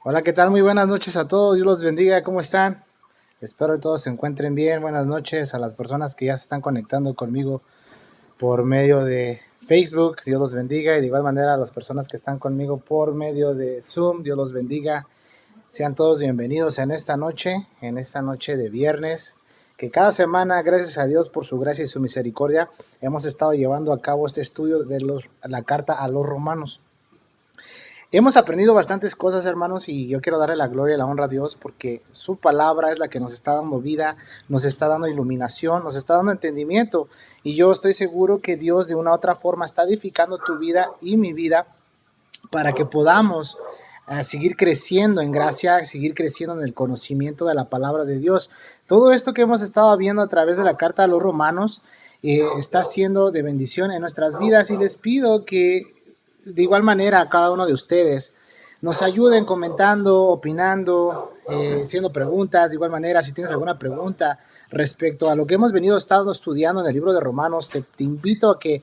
Hola, ¿qué tal? Muy buenas noches a todos. Dios los bendiga. ¿Cómo están? Espero que todos se encuentren bien. Buenas noches a las personas que ya se están conectando conmigo por medio de Facebook. Dios los bendiga. Y de igual manera a las personas que están conmigo por medio de Zoom. Dios los bendiga. Sean todos bienvenidos en esta noche de viernes. Que cada semana, gracias a Dios por su gracia y su misericordia, hemos estado llevando a cabo este estudio de la carta a los romanos. Hemos aprendido bastantes cosas, hermanos, y yo quiero darle la gloria y la honra a Dios porque su palabra es la que nos está dando vida, nos está dando iluminación, nos está dando entendimiento. Y yo estoy seguro que Dios de una u otra forma está edificando tu vida y mi vida para que podamos seguir creciendo en gracia, seguir creciendo en el conocimiento de la palabra de Dios. Todo esto que hemos estado viendo a través de la carta a los romanos está siendo de bendición en nuestras vidas y les pido que de igual manera a cada uno de ustedes nos ayuden comentando, opinando, haciendo preguntas. De igual manera, si tienes alguna pregunta respecto a lo que hemos venido estado estudiando en el libro de Romanos, te invito a que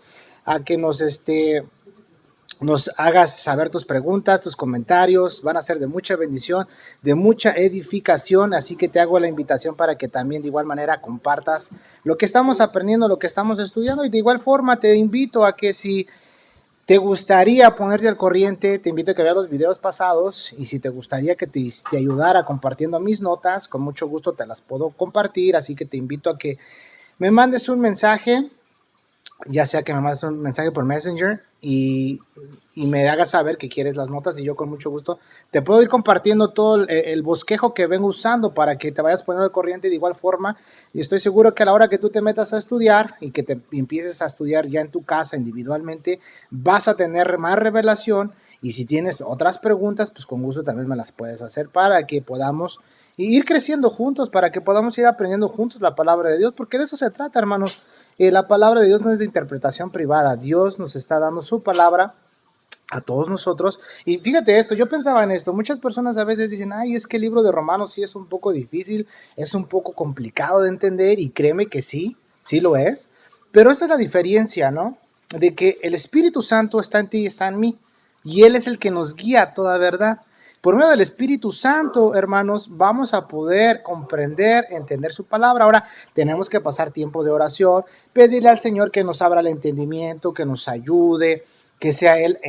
nos hagas saber tus preguntas, tus comentarios, van a ser de mucha bendición, de mucha edificación, así que te hago la invitación para que también de igual manera compartas lo que estamos aprendiendo, lo que estamos estudiando, y de igual forma te invito a que si te gustaría ponerte al corriente, te invito a que veas los videos pasados, y si te gustaría que te ayudara compartiendo mis notas, con mucho gusto te las puedo compartir, así que te invito a que me mandes un mensaje, ya sea que me mandes un mensaje por Messenger y me hagas saber que quieres las notas, y yo con mucho gusto te puedo ir compartiendo todo el bosquejo que vengo usando para que te vayas poniendo al corriente de igual forma. Y estoy seguro que a la hora que tú te metas a estudiar y que te empieces a estudiar ya en tu casa individualmente, vas a tener más revelación, y si tienes otras preguntas, pues con gusto también me las puedes hacer para que podamos ir creciendo juntos, para que podamos ir aprendiendo juntos la palabra de Dios, porque de eso se trata, hermanos. La palabra de Dios no es de interpretación privada. Dios nos está dando su palabra a todos nosotros. Y fíjate esto, yo pensaba en esto, muchas personas a veces dicen, ay, es que el libro de Romanos sí es un poco difícil, es un poco complicado de entender, y créeme que sí, sí lo es, pero esta es la diferencia, ¿no? De que el Espíritu Santo está en ti y está en mí, y Él es el que nos guía a toda verdad. Por medio del Espíritu Santo, hermanos, vamos a poder comprender, entender su palabra. Ahora tenemos que pasar tiempo de oración, pedirle al Señor que nos abra el entendimiento, que nos ayude, que sea Él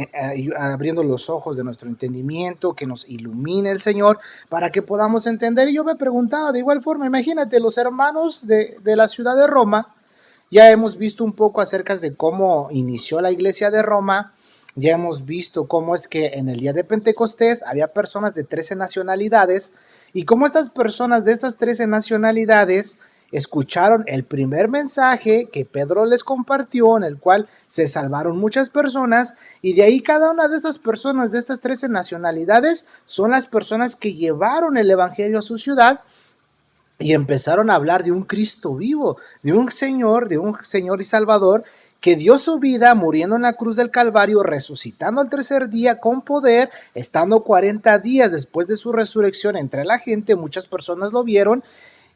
abriendo los ojos de nuestro entendimiento, que nos ilumine el Señor para que podamos entender. Y yo me preguntaba de igual forma, imagínate, los hermanos de la ciudad de Roma, ya hemos visto un poco acerca de cómo inició la iglesia de Roma. Ya hemos visto cómo es que en el día de Pentecostés había personas de 13 nacionalidades, y cómo estas personas de estas 13 nacionalidades escucharon el primer mensaje que Pedro les compartió, en el cual se salvaron muchas personas, y de ahí cada una de esas personas de estas 13 nacionalidades son las personas que llevaron el evangelio a su ciudad y empezaron a hablar de un Cristo vivo, de un Señor y Salvador que dio su vida muriendo en la cruz del Calvario, resucitando al tercer día con poder, estando 40 días después de su resurrección entre la gente. Muchas personas lo vieron,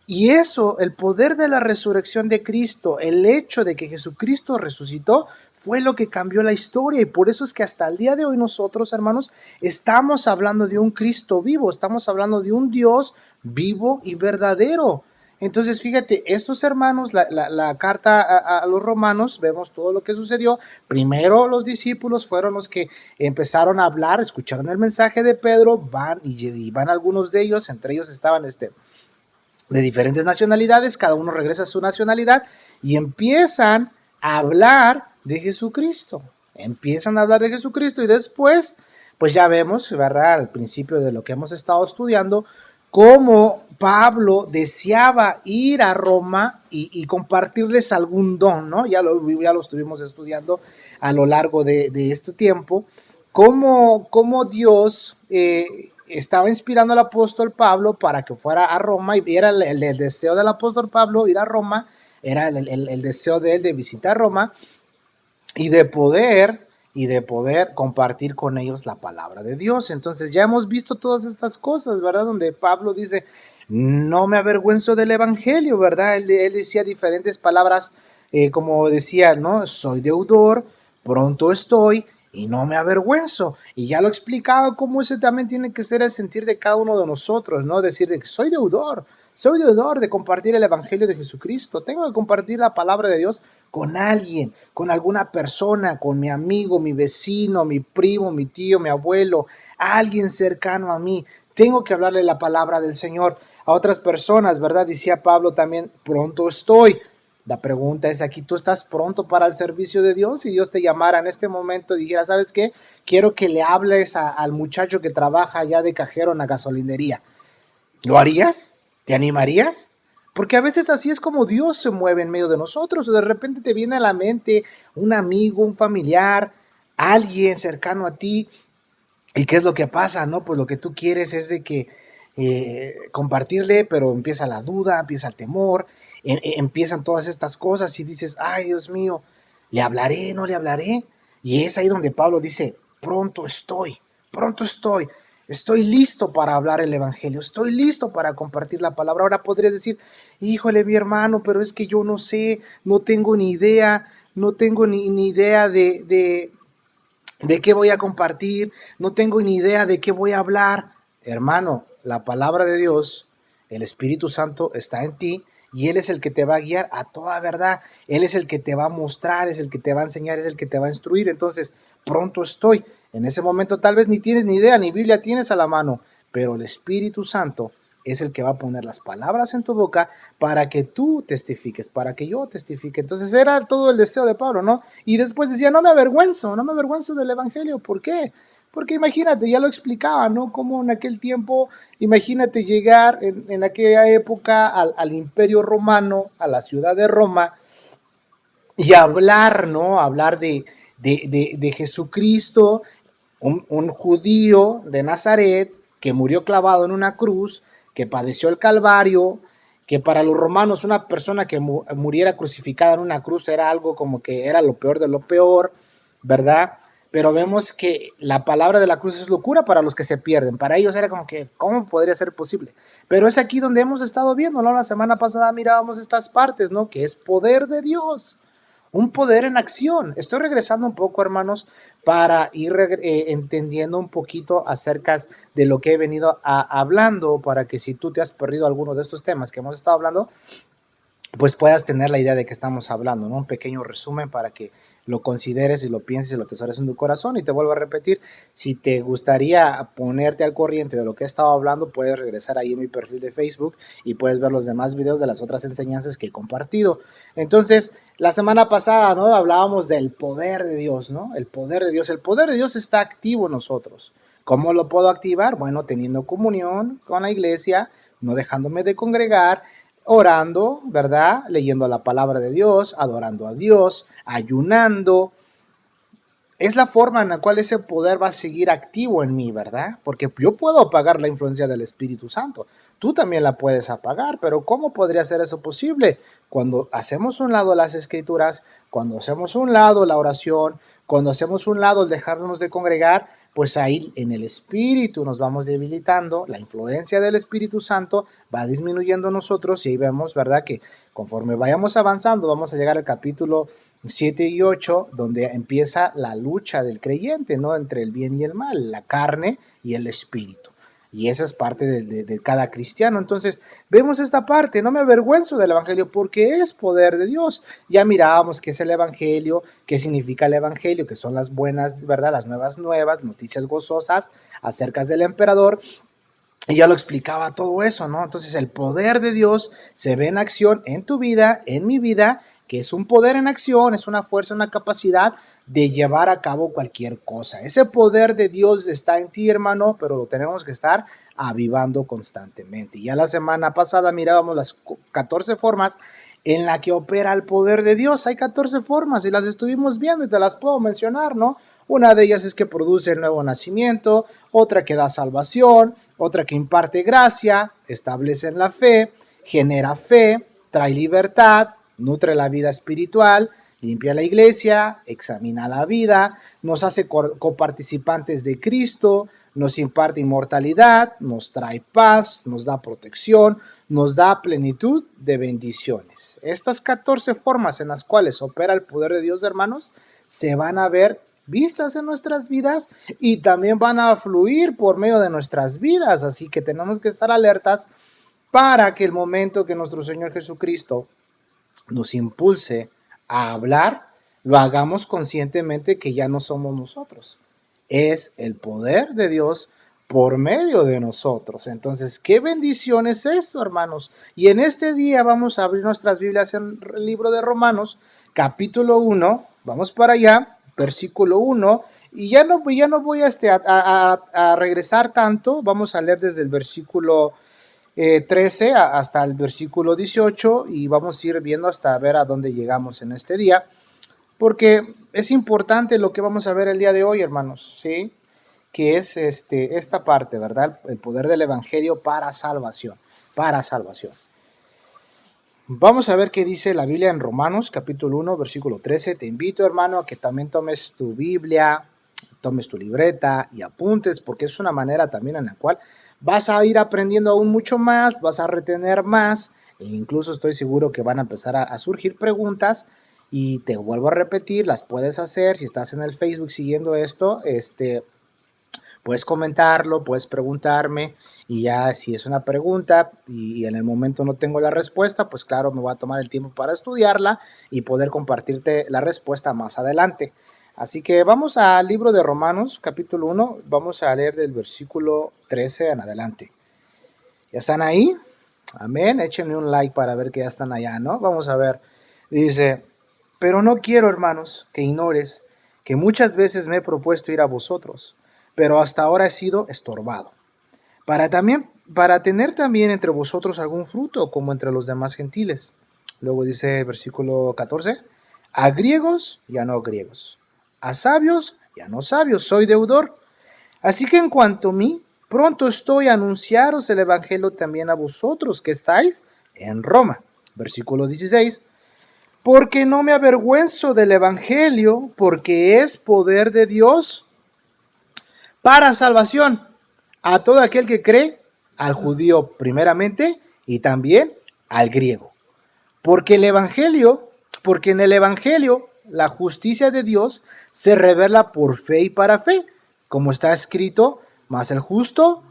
y eso, el poder de la resurrección de Cristo, el hecho de que Jesucristo resucitó, fue lo que cambió la historia. Y por eso es que hasta el día de hoy nosotros, hermanos, estamos hablando de un Cristo vivo, estamos hablando de un Dios vivo y verdadero. Entonces, fíjate, estos hermanos, la carta a los romanos, vemos todo lo que sucedió. Primero los discípulos fueron los que empezaron a hablar, escucharon el mensaje de Pedro, y van algunos de ellos, entre ellos estaban de diferentes nacionalidades, cada uno regresa a su nacionalidad, y empiezan a hablar de Jesucristo. Empiezan a hablar de Jesucristo, y después, pues ya vemos, ¿verdad? Al principio de lo que hemos estado estudiando, cómo Pablo deseaba ir a Roma y compartirles algún don, ¿no? Ya lo estuvimos estudiando a lo largo de este tiempo, cómo Dios estaba inspirando al apóstol Pablo para que fuera a Roma, y era el deseo del apóstol Pablo ir a Roma, era el deseo de él de visitar Roma y de poder compartir con ellos la palabra de Dios. Entonces ya hemos visto todas estas cosas, ¿verdad? Donde Pablo dice, no me avergüenzo del evangelio, ¿verdad? Él decía diferentes palabras, como decía, ¿no? Soy deudor, pronto estoy, y no me avergüenzo. Y ya lo explicaba cómo ese también tiene que ser el sentir de cada uno de nosotros, ¿no? Decir de que soy deudor de compartir el Evangelio de Jesucristo. Tengo que compartir la palabra de Dios con alguien, con alguna persona, con mi amigo, mi vecino, mi primo, mi tío, mi abuelo, alguien cercano a mí. Tengo que hablarle la palabra del Señor a otras personas, ¿verdad? Decía Pablo también, pronto estoy. La pregunta es aquí, ¿tú estás pronto para el servicio de Dios? Si Dios te llamara en este momento y dijera, ¿sabes qué? Quiero que le hables al muchacho que trabaja allá de cajero en la gasolinería. ¿Lo harías? ¿Te animarías? Porque a veces así es como Dios se mueve en medio de nosotros. O de repente te viene a la mente un amigo, un familiar, alguien cercano a ti. ¿Y qué es lo que pasa? ¿No? Pues lo que tú quieres es de que compartirle, pero empieza la duda, empieza el temor, empiezan todas estas cosas y dices, ay Dios mío, ¿le hablaré? ¿No le hablaré? Y es ahí donde Pablo dice, pronto estoy listo para hablar el Evangelio, estoy listo para compartir la palabra. Ahora podrías decir, híjole mi hermano, pero es que yo no sé, no tengo ni idea, no tengo ni idea de qué voy a compartir, no tengo ni idea de qué voy a hablar. Hermano, la palabra de Dios, el Espíritu Santo está en ti y Él es el que te va a guiar a toda verdad. Él es el que te va a mostrar, es el que te va a enseñar, es el que te va a instruir. Entonces, pronto estoy. En ese momento tal vez ni tienes ni idea, ni Biblia tienes a la mano, pero el Espíritu Santo es el que va a poner las palabras en tu boca para que tú testifiques, para que yo testifique. Entonces era todo el deseo de Pablo, ¿no? Y después decía, no me avergüenzo del Evangelio. ¿Por qué? Porque imagínate, ya lo explicaba, ¿no? Como en aquel tiempo, imagínate llegar en aquella época al Imperio Romano, a la ciudad de Roma, y hablar, ¿no? Hablar de Jesucristo, un judío de Nazaret que murió clavado en una cruz, que padeció el Calvario, que para los romanos una persona que muriera crucificada en una cruz era algo como que era lo peor de lo peor, ¿verdad? Pero vemos que la palabra de la cruz es locura para los que se pierden. Para ellos era como que, ¿cómo podría ser posible? Pero es aquí donde hemos estado viendo, ¿no? La semana pasada mirábamos estas partes, ¿no? Que es poder de Dios, un poder en acción. Estoy regresando un poco, hermanos, para ir entendiendo un poquito acerca de lo que he venido hablando, para que si tú te has perdido alguno de estos temas que hemos estado hablando, pues puedas tener la idea de que estamos hablando, ¿no? Un pequeño resumen para que lo consideres y lo pienses y lo atesores en tu corazón. Y te vuelvo a repetir, si te gustaría ponerte al corriente de lo que he estado hablando, puedes regresar ahí en mi perfil de Facebook y puedes ver los demás videos de las otras enseñanzas que he compartido. Entonces, la semana pasada, ¿no? Hablábamos del poder de Dios, ¿no? El poder de Dios. El poder de Dios está activo en nosotros. ¿Cómo lo puedo activar? Bueno, teniendo comunión con la iglesia, no dejándome de congregar, orando, ¿verdad? Leyendo la palabra de Dios, adorando a Dios, ayunando. Es la forma en la cual ese poder va a seguir activo en mí, ¿verdad? Porque yo puedo apagar la influencia del Espíritu Santo. Tú también la puedes apagar, pero ¿cómo podría ser eso posible? Cuando hacemos un lado las escrituras, cuando hacemos un lado la oración, cuando hacemos un lado el dejarnos de congregar, pues ahí en el Espíritu nos vamos debilitando, la influencia del Espíritu Santo va disminuyendo en nosotros y ahí vemos, ¿verdad? Que conforme vayamos avanzando, vamos a llegar al capítulo 7 y 8, donde empieza la lucha del creyente, ¿no? Entre el bien y el mal, la carne y el espíritu. Y esa es parte de cada cristiano. Entonces, vemos esta parte, no me avergüenzo del Evangelio porque es poder de Dios. Ya mirábamos qué es el Evangelio, qué significa el Evangelio, que son las buenas, ¿verdad? Las nuevas, noticias gozosas acerca del emperador. Y ya lo explicaba todo eso, ¿no? Entonces el poder de Dios se ve en acción en tu vida, en mi vida, que es un poder en acción, es una fuerza, una capacidad de llevar a cabo cualquier cosa. Ese poder de Dios está en ti, hermano, pero lo tenemos que estar avivando constantemente. Y ya la semana pasada mirábamos las 14 formas en la que opera el poder de Dios. Hay 14 formas y las estuvimos viendo y te las puedo mencionar, ¿no? Una de ellas es que produce el nuevo nacimiento, otra que da salvación, otra que imparte gracia, establece en la fe, genera fe, trae libertad, nutre la vida espiritual, limpia la iglesia, examina la vida, nos hace coparticipantes de Cristo, nos imparte inmortalidad, nos trae paz, nos da protección, nos da plenitud de bendiciones. Estas 14 formas en las cuales opera el poder de Dios, hermanos, se van a ver vistas en nuestras vidas y también van a fluir por medio de nuestras vidas. Así que tenemos que estar alertas para que el momento que nuestro Señor Jesucristo nos impulse a hablar, lo hagamos conscientemente que ya no somos nosotros. Es el poder de Dios por medio de nosotros. Entonces, ¿qué bendición es esto, hermanos? Y en este día vamos a abrir nuestras Biblias en el libro de Romanos, capítulo 1. Vamos para allá, versículo 1. Y ya no voy a regresar tanto. Vamos a leer desde el versículo 13 hasta el versículo 18 y vamos a ir viendo hasta ver a dónde llegamos en este día, porque es importante lo que vamos a ver el día de hoy, hermanos, ¿sí? Que es esta parte, ¿verdad? El poder del evangelio para salvación, para salvación. Vamos a ver qué dice la Biblia en Romanos, capítulo 1, versículo 13. Te invito, hermano, a que también tomes tu Biblia, tomes tu libreta y apuntes, porque es una manera también en la cual vas a ir aprendiendo aún mucho más, vas a retener más, e incluso estoy seguro que van a empezar a surgir preguntas, y te vuelvo a repetir, las puedes hacer. Si estás en el Facebook siguiendo esto, puedes comentarlo, puedes preguntarme, y ya si es una pregunta y en el momento no tengo la respuesta, pues claro, me voy a tomar el tiempo para estudiarla y poder compartirte la respuesta más adelante. Así que vamos al libro de Romanos, capítulo 1, vamos a leer del versículo 13 en adelante. ¿Ya están ahí? Amén, échenme un like para ver que ya están allá, ¿no? Vamos a ver, dice: pero no quiero, hermanos, que ignores que muchas veces me he propuesto ir a vosotros, pero hasta ahora he sido estorbado, para tener también entre vosotros algún fruto, como entre los demás gentiles. Luego dice versículo 14, a griegos y a no griegos, a sabios y a no sabios, soy deudor. Así que en cuanto a mí, pronto estoy a anunciaros el evangelio también a vosotros que estáis en Roma. Versículo 16, porque no me avergüenzo del evangelio, porque es poder de Dios para salvación a todo aquel que cree, al judío primeramente y también al griego. Porque en el evangelio la justicia de Dios se revela por fe y para fe, como está escrito, mas el justo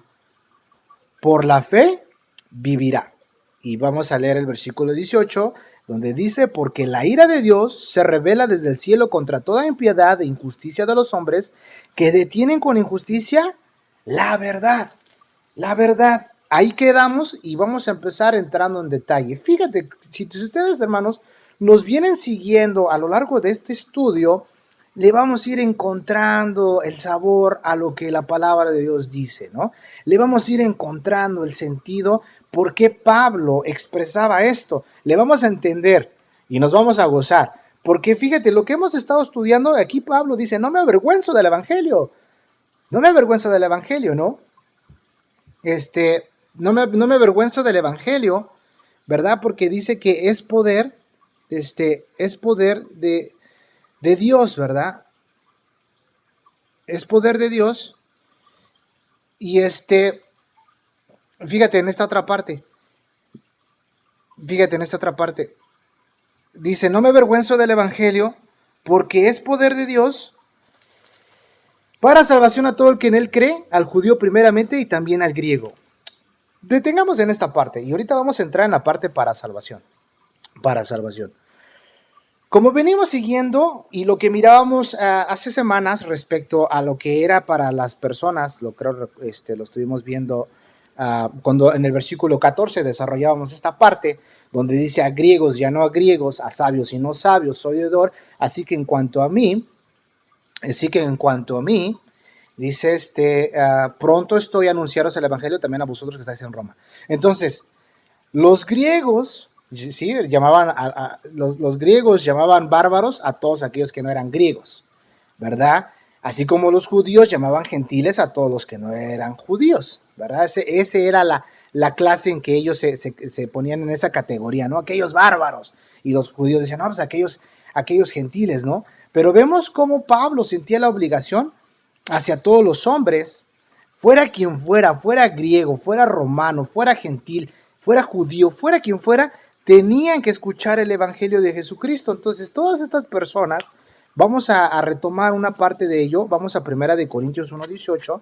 por la fe vivirá. Y vamos a leer el versículo 18, donde dice, porque la ira de Dios se revela desde el cielo contra toda impiedad e injusticia de los hombres que detienen con injusticia la verdad. La verdad. Ahí quedamos y vamos a empezar entrando en detalle. Fíjate, si ustedes, hermanos, nos vienen siguiendo a lo largo de este estudio, le vamos a ir encontrando el sabor a lo que la palabra de Dios dice, ¿no? Le vamos a ir encontrando el sentido por qué Pablo expresaba esto. Le vamos a entender y nos vamos a gozar. Porque fíjate, lo que hemos estado estudiando, aquí Pablo dice, no me avergüenzo del evangelio. No me avergüenzo del evangelio, ¿no? No me avergüenzo del evangelio, ¿verdad? Porque dice que es poder, es poder de Dios, ¿verdad? Es poder de Dios. Y fíjate en esta otra parte. Dice, no me avergüenzo del evangelio, porque es poder de Dios para salvación a todo el que en él cree, al judío primeramente y también al griego. Detengamos en esta parte y ahorita vamos a entrar en la parte para salvación. Para salvación. Como venimos siguiendo y lo que mirábamos hace semanas respecto a lo que era para las personas, lo estuvimos viendo cuando en el versículo 14 desarrollábamos esta parte donde dice a griegos y a no a griegos, a sabios y no sabios, soy deudor. Así que en cuanto a mí, dice pronto estoy a anunciaros el evangelio también a vosotros que estáis en Roma. Entonces, los griegos, sí, los griegos llamaban bárbaros a todos aquellos que no eran griegos, ¿verdad? Así como los judíos llamaban gentiles a todos los que no eran judíos, ¿verdad? Ese era la clase en que ellos se ponían en esa categoría, ¿no? Aquellos bárbaros. Y los judíos decían, no, pues aquellos gentiles, ¿no? Pero vemos cómo Pablo sentía la obligación hacia todos los hombres, fuera quien fuera griego, fuera romano, fuera gentil, fuera judío, fuera quien fuera, tenían que escuchar el evangelio de Jesucristo. Entonces todas estas personas, Vamos a retomar una parte de ello. Vamos a 1 Corintios 1:18,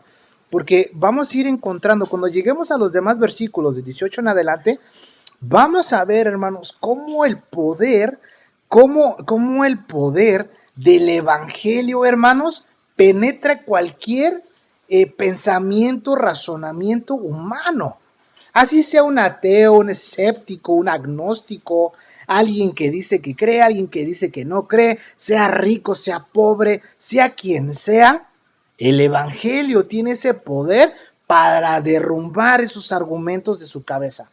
porque vamos a ir encontrando, cuando lleguemos a los demás versículos de 18 en adelante, vamos a ver, hermanos, cómo el poder, cómo el poder del evangelio, hermanos, penetra cualquier pensamiento, razonamiento humano. Así sea un ateo, un escéptico, un agnóstico, alguien que dice que cree, alguien que dice que no cree, sea rico, sea pobre, sea quien sea, el evangelio tiene ese poder para derrumbar esos argumentos de su cabeza.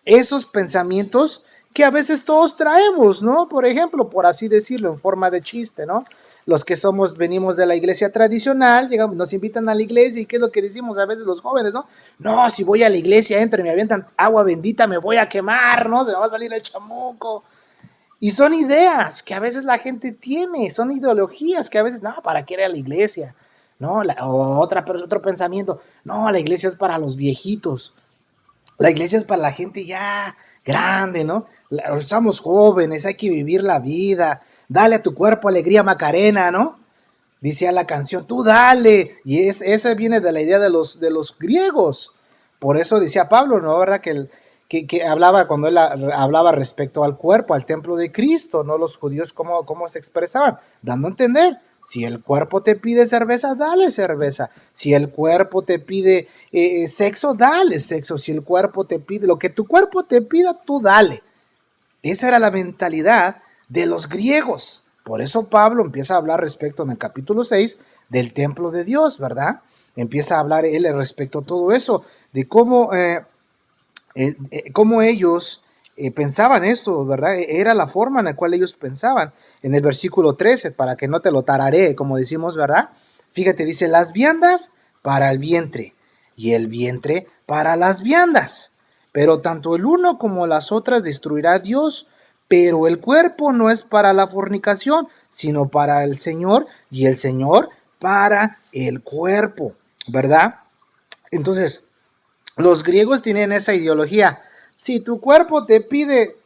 Esos pensamientos que a veces todos traemos, ¿no? Por ejemplo, por así decirlo, en forma de chiste, ¿no? Los que venimos de la iglesia tradicional, llegamos, nos invitan a la iglesia y ¿qué es lo que decimos a veces los jóvenes, no? No, si voy a la iglesia, entro y me avientan agua bendita, me voy a quemar, ¿no? Se me va a salir el chamuco. Y son ideas que a veces la gente tiene, son ideologías que a veces, no, ¿para qué ir a la iglesia? No, otro pensamiento, no, la iglesia es para los viejitos. La iglesia es para la gente ya grande, ¿no? Estamos jóvenes, hay que vivir la vida. Dale a tu cuerpo alegría, Macarena, ¿no? Dice la canción, tú dale. Y esa viene de la idea de los griegos. Por eso decía Pablo, ¿no? ¿Verdad? Que hablaba, cuando él hablaba respecto al cuerpo, al templo de Cristo, ¿no? Los judíos, cómo se expresaban, dando a entender. Si el cuerpo te pide cerveza, dale cerveza. Si el cuerpo te pide sexo, dale sexo. Si el cuerpo te pide, lo que tu cuerpo te pida, tú dale. Esa era la mentalidad de los griegos. Por eso Pablo empieza a hablar respecto en el capítulo 6 del templo de Dios, ¿verdad? Empieza a hablar él respecto a todo eso, de cómo ellos pensaban esto, ¿verdad? Era la forma en la cual ellos pensaban. En el versículo 13, para que no te lo tararé, como decimos, ¿verdad? Fíjate, dice, las viandas para el vientre y el vientre para las viandas. Pero tanto el uno como las otras destruirá Dios, pero el cuerpo no es para la fornicación, sino para el Señor, y el Señor para el cuerpo, ¿verdad? Entonces, los griegos tienen esa ideología. Si tu cuerpo te pide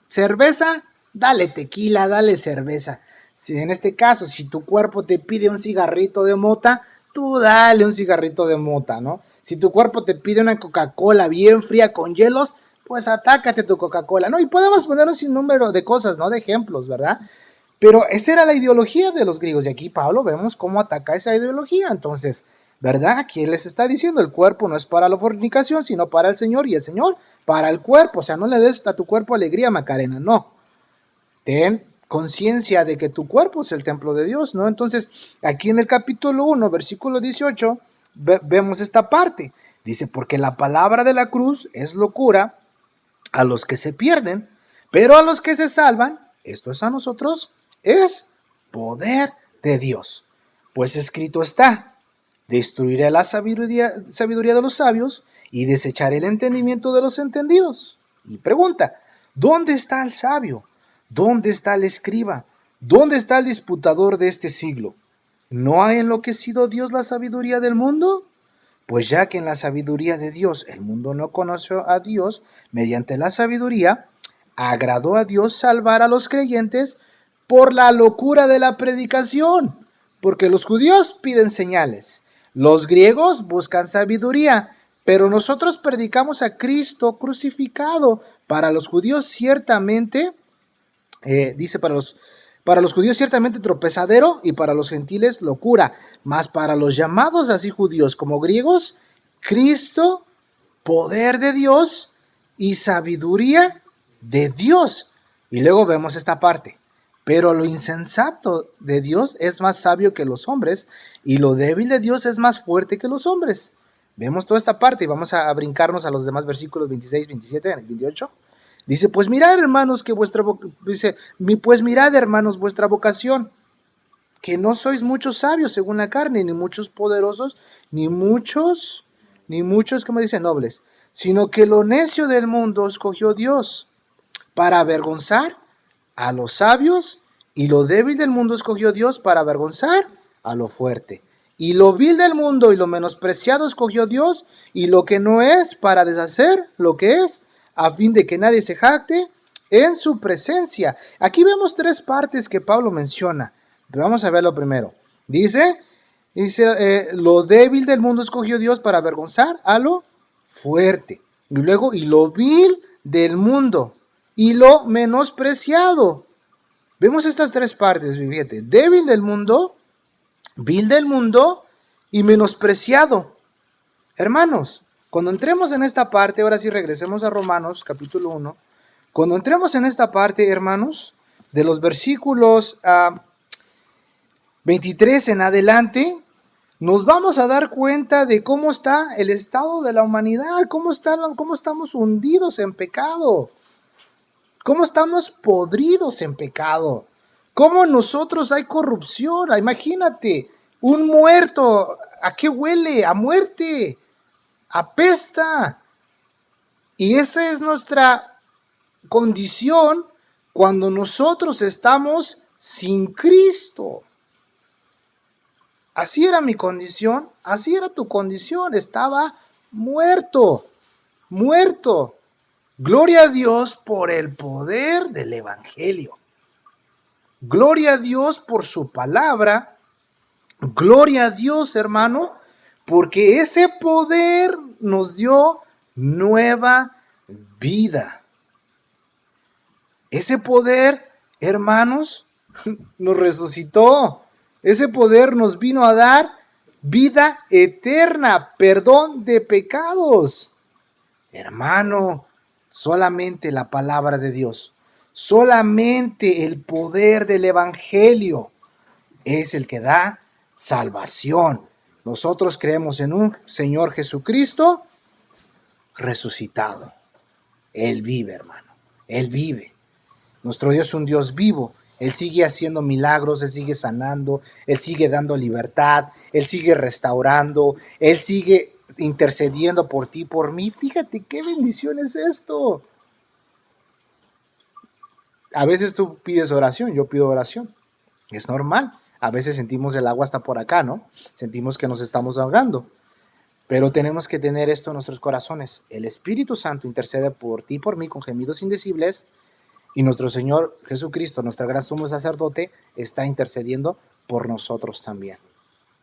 cerveza, dale tequila, dale cerveza. Si en este caso, si tu cuerpo te pide un cigarrito de mota, tú dale un cigarrito de mota, ¿no? Si tu cuerpo te pide una Coca-Cola bien fría con hielos, pues atácate tu Coca-Cola, ¿no? Y podemos poner un sinnúmero de cosas, ¿no? De ejemplos, ¿verdad? Pero esa era la ideología de los griegos. Y aquí Pablo vemos cómo ataca esa ideología. Entonces, ¿verdad? Aquí les está diciendo, el cuerpo no es para la fornicación, sino para el Señor, y el Señor para el cuerpo. O sea, no le des a tu cuerpo alegría, Macarena, no. Ten conciencia de que tu cuerpo es el templo de Dios, ¿no? Entonces, aquí en el capítulo 1, versículo 18, vemos esta parte. Dice, porque la palabra de la cruz es locura a los que se pierden, pero a los que se salvan, esto es a nosotros, es poder de Dios. Pues escrito está, destruiré la sabiduría de los sabios y desecharé el entendimiento de los entendidos. Y pregunta, ¿dónde está el sabio? ¿Dónde está el escriba? ¿Dónde está el disputador de este siglo? ¿No ha enloquecido Dios la sabiduría del mundo? Pues ya que en la sabiduría de Dios el mundo no conoció a Dios, mediante la sabiduría, agradó a Dios salvar a los creyentes por la locura de la predicación. Porque los judíos piden señales, los griegos buscan sabiduría, pero nosotros predicamos a Cristo crucificado. Para los judíos ciertamente, dice, para los judíos ciertamente tropezadero y para los gentiles locura, mas para los llamados así judíos como griegos, Cristo, poder de Dios y sabiduría de Dios. Y luego vemos esta parte. Pero lo insensato de Dios es más sabio que los hombres, y lo débil de Dios es más fuerte que los hombres. Vemos toda esta parte y vamos a brincarnos a los demás versículos 26, 27, 28. Dice, pues mirad, hermanos, vuestra vocación, que no sois muchos sabios según la carne, ni muchos poderosos, ni muchos, como dice, nobles, sino que lo necio del mundo escogió Dios para avergonzar a los sabios, y lo débil del mundo escogió Dios para avergonzar a lo fuerte. Y lo vil del mundo y lo menospreciado escogió Dios, y lo que no es para deshacer lo que es, a fin de que nadie se jacte en su presencia. Aquí vemos tres partes que Pablo menciona. Vamos a verlo primero. Dice, lo débil del mundo escogió Dios para avergonzar a lo fuerte. Y luego, y lo vil del mundo y lo menospreciado. Vemos estas tres partes, fíjate. Débil del mundo, vil del mundo y menospreciado. Hermanos, cuando entremos en esta parte, ahora sí regresemos a Romanos capítulo 1. Cuando entremos en esta parte, hermanos, de los versículos 23 en adelante, nos vamos a dar cuenta de cómo está el estado de la humanidad, cómo estamos hundidos en pecado, cómo estamos podridos en pecado, cómo en nosotros hay corrupción. Imagínate, un muerto, ¿a qué huele? A muerte, apesta. Y esa es nuestra condición cuando nosotros estamos sin Cristo. Así era mi condición, así era tu condición, estaba muerto. Gloria a Dios por el poder del Evangelio. Gloria a Dios por su palabra. Gloria a Dios, hermano, porque ese poder nos dio nueva vida. Ese poder, hermanos, nos resucitó. Ese poder nos vino a dar vida eterna, perdón de pecados. Hermano, solamente la palabra de Dios, solamente el poder del Evangelio es el que da salvación. Nosotros creemos en un Señor Jesucristo resucitado. Él vive, hermano. Él vive. Nuestro Dios es un Dios vivo. Él sigue haciendo milagros, Él sigue sanando, Él sigue dando libertad, Él sigue restaurando, Él sigue intercediendo por ti, por mí. Fíjate qué bendición es esto. A veces tú pides oración, yo pido oración. Es normal. A veces sentimos el agua hasta por acá, ¿no? Sentimos que nos estamos ahogando. Pero tenemos que tener esto en nuestros corazones. El Espíritu Santo intercede por ti y por mí con gemidos indecibles. Y nuestro Señor Jesucristo, nuestro gran sumo sacerdote, está intercediendo por nosotros también.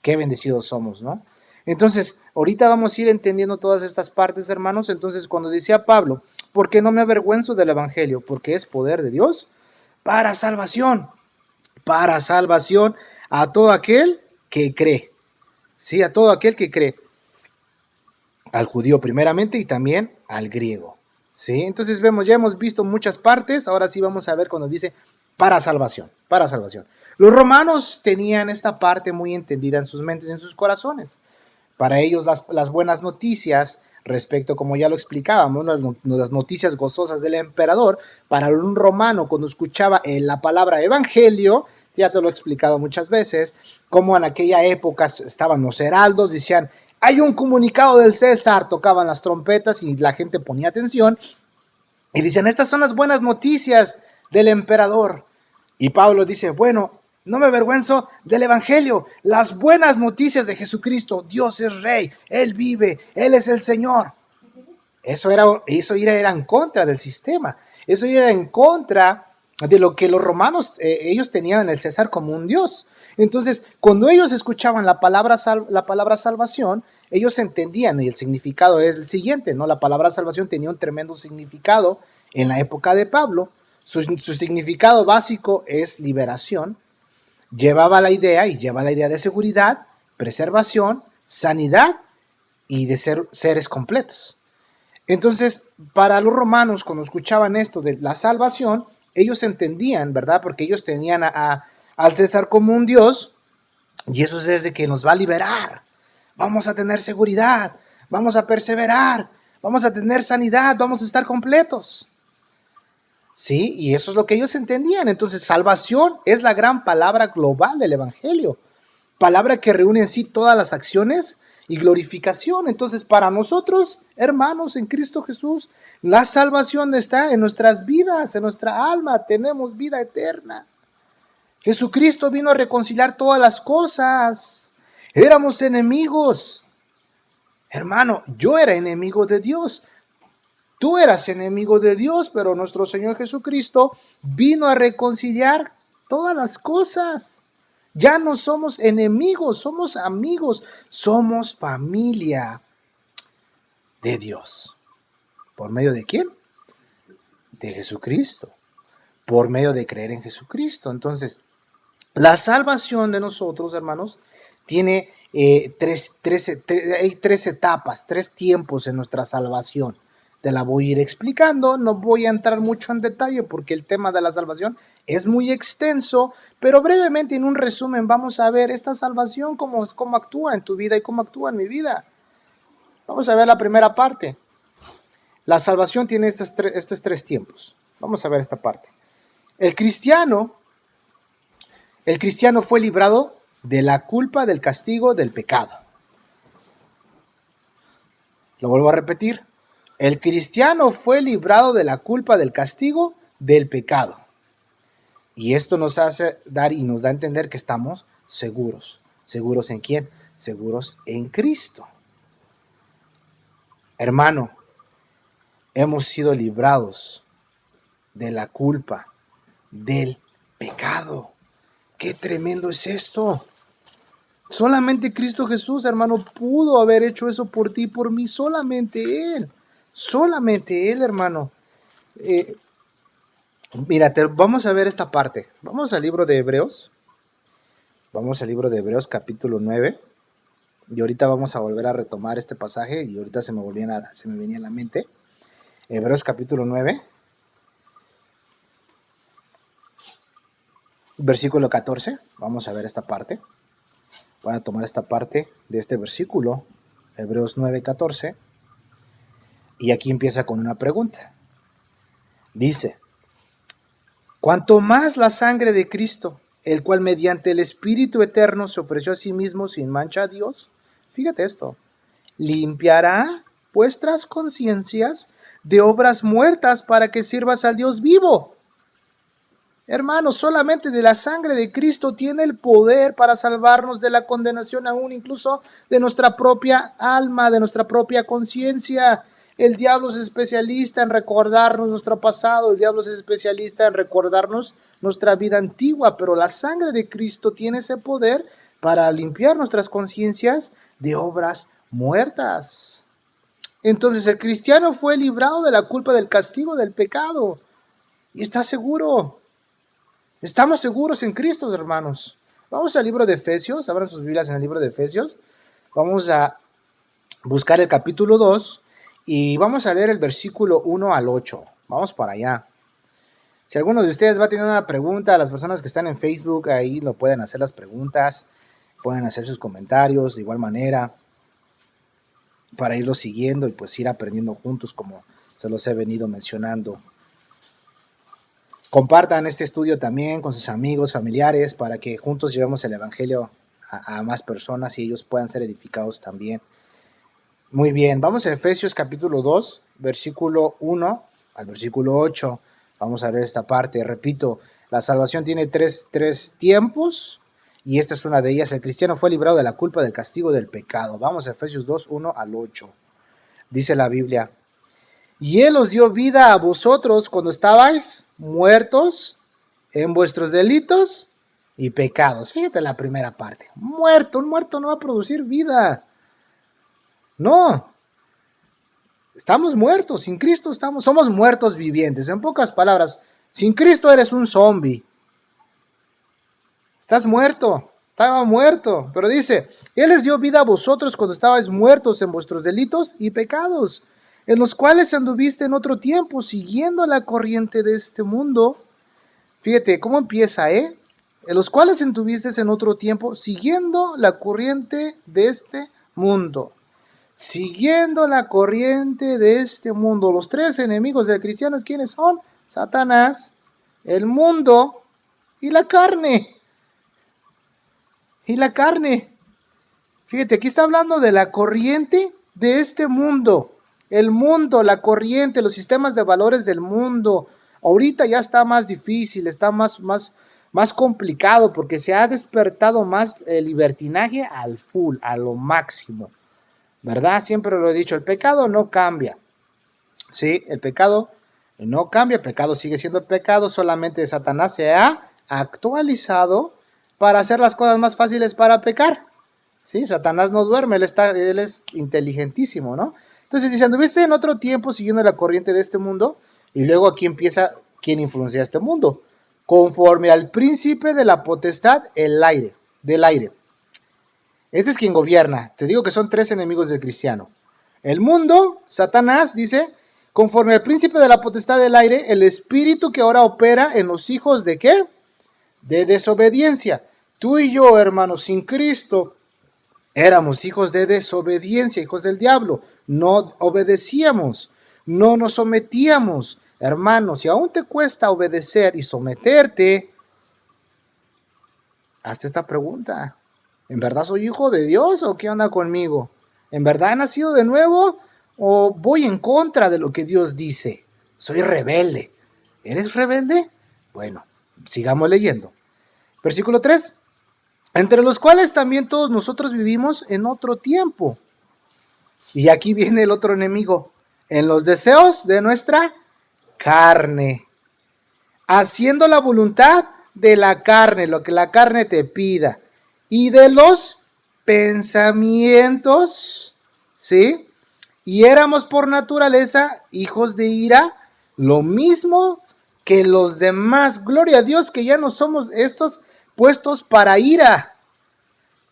Qué bendecidos somos, ¿no? Entonces, ahorita vamos a ir entendiendo todas estas partes, hermanos. Entonces, cuando decía Pablo, ¿por qué no me avergüenzo del Evangelio? Porque es poder de Dios para salvación a todo aquel que cree. Sí, a todo aquel que cree. Al judío primeramente y también al griego. ¿Sí? Entonces ya hemos visto muchas partes, ahora sí vamos a ver cuando dice para salvación. Los romanos tenían esta parte muy entendida en sus mentes y en sus corazones. Para ellos las buenas noticias respecto, como ya lo explicábamos, las noticias gozosas del emperador, para un romano cuando escuchaba la palabra evangelio, ya te lo he explicado muchas veces, como en aquella época estaban los heraldos, decían, hay un comunicado del César, tocaban las trompetas y la gente ponía atención y dicen, estas son las buenas noticias del emperador. Y Pablo dice, bueno, no me avergüenzo del Evangelio, las buenas noticias de Jesucristo. Dios es Rey, Él vive, Él es el Señor. Eso era en contra del sistema, eso era en contra de lo que los romanos, ellos tenían en el César como un Dios. Entonces, cuando ellos escuchaban la palabra salvación, ellos entendían, y el significado es el siguiente, ¿no? La palabra salvación tenía un tremendo significado en la época de Pablo. Su significado básico es liberación. Lleva la idea de seguridad, preservación, sanidad y de ser seres completos. Entonces, para los romanos, cuando escuchaban esto de la salvación, ellos entendían, ¿verdad? Porque ellos tenían al César como un Dios, y eso es de que nos va a liberar. Vamos a tener seguridad, vamos a perseverar, vamos a tener sanidad, vamos a estar completos. Sí, y eso es lo que ellos entendían. Entonces, salvación es la gran palabra global del Evangelio. Palabra que reúne en sí todas las acciones y glorificación. Entonces, para nosotros, hermanos, en Cristo Jesús, la salvación está en nuestras vidas, en nuestra alma. Tenemos vida eterna. Jesucristo vino a reconciliar todas las cosas. Éramos enemigos. Hermano, yo era enemigo de Dios. Tú eras enemigo de Dios, pero nuestro Señor Jesucristo vino a reconciliar todas las cosas. Ya no somos enemigos, somos amigos, somos familia de Dios. ¿Por medio de quién? De Jesucristo. Por medio de creer en Jesucristo. Entonces, la salvación de nosotros, hermanos, tiene hay tres etapas, tres tiempos en nuestra salvación. Te la voy a ir explicando, no voy a entrar mucho en detalle porque el tema de la salvación es muy extenso, pero brevemente en un resumen vamos a ver esta salvación, cómo actúa en tu vida y cómo actúa en mi vida. Vamos a ver la primera parte. La salvación tiene estos tres tiempos. Vamos a ver esta parte. El cristiano fue librado de la culpa, del castigo, del pecado. Lo vuelvo a repetir. El cristiano fue librado de la culpa, del castigo, del pecado. Y esto nos hace dar y nos da a entender que estamos seguros. ¿Seguros en quién? Seguros en Cristo. Hermano, hemos sido librados de la culpa, del pecado. ¡Qué tremendo es esto! Solamente Cristo Jesús, hermano, pudo haber hecho eso por ti y por mí. Solamente Él, hermano. Mira, vamos a ver esta parte. Vamos al libro de Hebreos. Vamos al libro de Hebreos capítulo 9. Y ahorita vamos a volver a retomar este pasaje. Y ahorita se me venía a la mente. Hebreos capítulo 9. Versículo 14. Vamos a ver esta parte. Voy a tomar esta parte de este versículo. Hebreos 9, 14. Y aquí empieza con una pregunta. Dice: cuanto más la sangre de Cristo, el cual mediante el Espíritu Eterno se ofreció a sí mismo sin mancha a Dios, fíjate esto, limpiará vuestras conciencias de obras muertas para que sirvas al Dios vivo. Hermanos, solamente de la sangre de Cristo tiene el poder para salvarnos de la condenación, aún incluso de nuestra propia alma, de nuestra propia conciencia. El diablo es especialista en recordarnos nuestro pasado, el diablo es especialista en recordarnos nuestra vida antigua, pero la sangre de Cristo tiene ese poder para limpiar nuestras conciencias de obras muertas. Entonces el cristiano fue librado de la culpa, del castigo, del pecado, y está seguro. Estamos seguros en Cristo, hermanos. Vamos al libro de Efesios, abran sus Biblias en el libro de Efesios. Vamos a buscar el capítulo 2 y vamos a leer el versículo 1 al 8. Vamos para allá. Si alguno de ustedes va a tener una pregunta, las personas que están en Facebook, ahí lo pueden hacer las preguntas, pueden hacer sus comentarios de igual manera, para irlo siguiendo y pues ir aprendiendo juntos como se los he venido mencionando. Compartan este estudio también con sus amigos, familiares, para que juntos llevemos el evangelio a más personas y ellos puedan ser edificados también. Muy bien, vamos a Efesios capítulo 2, versículo 1 al versículo 8. Vamos a ver esta parte. Repito, la salvación tiene tres tiempos y esta es una de ellas. El cristiano fue librado de la culpa, del castigo, del pecado. Vamos a Efesios 2, 1 al 8. Dice la Biblia: y Él os dio vida a vosotros cuando estabais muertos en vuestros delitos y pecados. Fíjate la primera parte. Un muerto no va a producir vida. No. Estamos muertos. Sin Cristo somos muertos vivientes. En pocas palabras, sin Cristo eres un zombie. Estás muerto. Estaba muerto. Pero dice: Él les dio vida a vosotros cuando estabais muertos en vuestros delitos y pecados, en los cuales anduviste en otro tiempo, siguiendo la corriente de este mundo. Fíjate cómo empieza, En los cuales anduviste en otro tiempo, siguiendo la corriente de este mundo. Siguiendo la corriente de este mundo. Los tres enemigos del cristiano, ¿quiénes son? Satanás, el mundo y la carne. Y la carne. Fíjate, aquí está hablando de la corriente de este mundo. El mundo, la corriente, los sistemas de valores del mundo. Ahorita ya está más difícil, está más complicado porque se ha despertado más el libertinaje al full, a lo máximo. ¿Verdad? Siempre lo he dicho, el pecado no cambia. Sí, el pecado no cambia, el pecado sigue siendo pecado, solamente Satanás se ha actualizado para hacer las cosas más fáciles para pecar. Sí, Satanás no duerme, él es inteligentísimo, ¿no? Entonces dice, anduviste en otro tiempo siguiendo la corriente de este mundo, y luego aquí empieza quién influencia este mundo. Conforme al príncipe de la potestad, del aire. Este es quien gobierna. Te digo que son tres enemigos del cristiano. El mundo, Satanás, dice, conforme al príncipe de la potestad del aire, el espíritu que ahora opera en los hijos de ¿qué? De desobediencia. Tú y yo, hermanos, sin Cristo, éramos hijos de desobediencia, hijos del diablo. No obedecíamos, no nos sometíamos. Hermanos, si aún te cuesta obedecer y someterte, hazte esta pregunta. ¿En verdad soy hijo de Dios o qué onda conmigo? ¿En verdad he nacido de nuevo o voy en contra de lo que Dios dice? Soy rebelde. ¿Eres rebelde? Bueno, sigamos leyendo. Versículo 3. Entre los cuales también todos nosotros vivimos en otro tiempo. Y aquí viene el otro enemigo. En los deseos de nuestra carne. Haciendo la voluntad de la carne, lo que la carne te pida. Y de los pensamientos, ¿sí? Y éramos por naturaleza hijos de ira, lo mismo que los demás. Gloria a Dios que ya no somos estos puestos para ira.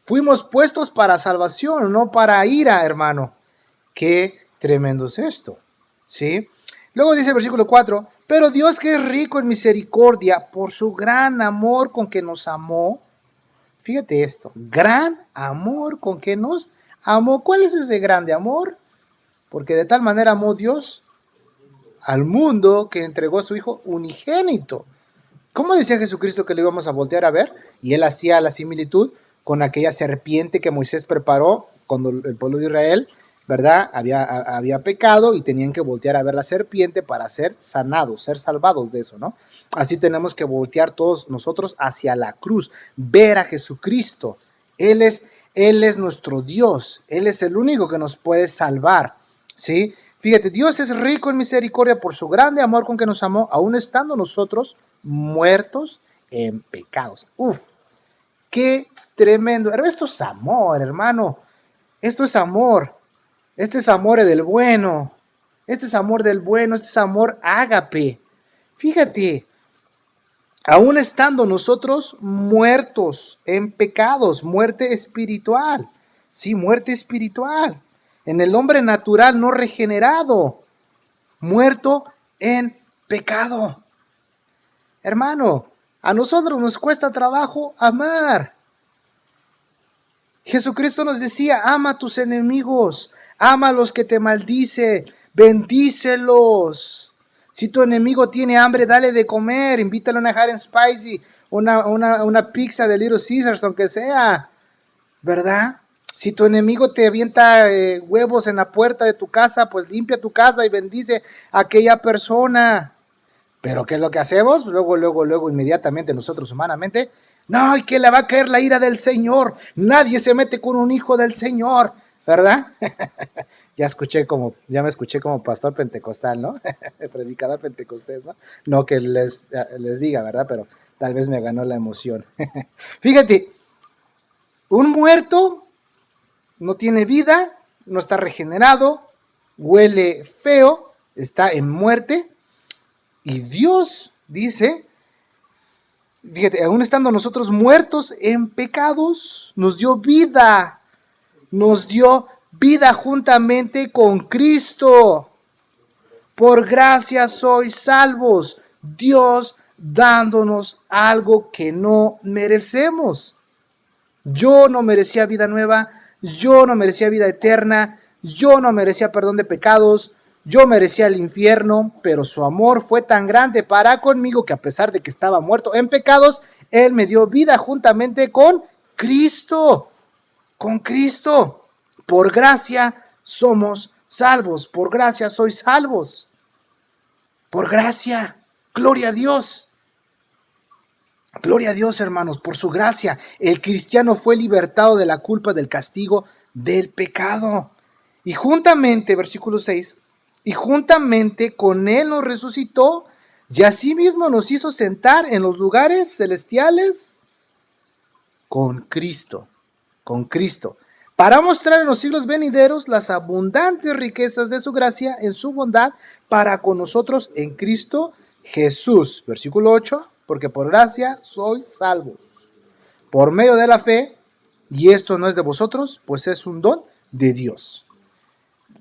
Fuimos puestos para salvación, no para ira, hermano. Qué tremendo es esto, ¿sí? Luego dice el versículo 4, pero Dios que es rico en misericordia por su gran amor con que nos amó. Fíjate esto, gran amor con que nos amó. ¿Cuál es ese grande amor? Porque de tal manera amó Dios al mundo que entregó a su Hijo unigénito. ¿Cómo decía Jesucristo que lo íbamos a voltear a ver? Y él hacía la similitud con aquella serpiente que Moisés preparó cuando el pueblo de Israel, ¿verdad? Había pecado y tenían que voltear a ver la serpiente para ser sanados, ser salvados de eso, ¿no? Así tenemos que voltear todos nosotros hacia la cruz, ver a Jesucristo. Él es nuestro Dios, Él es el único que nos puede salvar, ¿sí? Fíjate, Dios es rico en misericordia por su grande amor con que nos amó, aún estando nosotros muertos en pecados. Uf, qué tremendo. Esto es amor, hermano. Esto es amor. Este es amor del bueno. Este es amor del bueno. Este es amor ágape. Fíjate, aún estando nosotros muertos en pecados, muerte espiritual. Sí, muerte espiritual. En el hombre natural no regenerado. Muerto en pecado. Hermano, a nosotros nos cuesta trabajo amar. Jesucristo nos decía, ama a tus enemigos, ama a los que te maldice, bendícelos. Si tu enemigo tiene hambre, dale de comer, invítalo a una hot and spicy, una pizza de Little Caesars, aunque sea, ¿verdad? Si tu enemigo te avienta huevos en la puerta de tu casa, pues limpia tu casa y bendice a aquella persona. Pero ¿qué es lo que hacemos? Luego, inmediatamente nosotros humanamente, no, y que le va a caer la ira del Señor. Nadie se mete con un hijo del Señor, ¿verdad? Ya me escuché como pastor pentecostal, ¿no? Predicador pentecostés, ¿no? No que les diga, ¿verdad? Pero tal vez me ganó la emoción. Fíjate, un muerto no tiene vida, no está regenerado, huele feo, está en muerte. Y Dios dice, fíjate, aún estando nosotros muertos en pecados, nos dio vida juntamente con Cristo. Por gracia sois salvos, Dios dándonos algo que no merecemos. Yo no merecía vida nueva, yo no merecía vida eterna, yo no merecía perdón de pecados, yo merecía el infierno, pero su amor fue tan grande para conmigo que a pesar de que estaba muerto en pecados, Él me dio vida juntamente con Cristo. Con Cristo. Por gracia somos salvos. Por gracia sois salvos. Por gracia. Gloria a Dios. Gloria a Dios, hermanos, por su gracia. El cristiano fue libertado de la culpa, del castigo, del pecado. Y juntamente, versículo 6, y juntamente con Él nos resucitó y asimismo nos hizo sentar en los lugares celestiales con Cristo, para mostrar en los siglos venideros las abundantes riquezas de su gracia en su bondad para con nosotros en Cristo Jesús. Versículo 8, porque por gracia sois salvos, por medio de la fe, y esto no es de vosotros, pues es un don de Dios.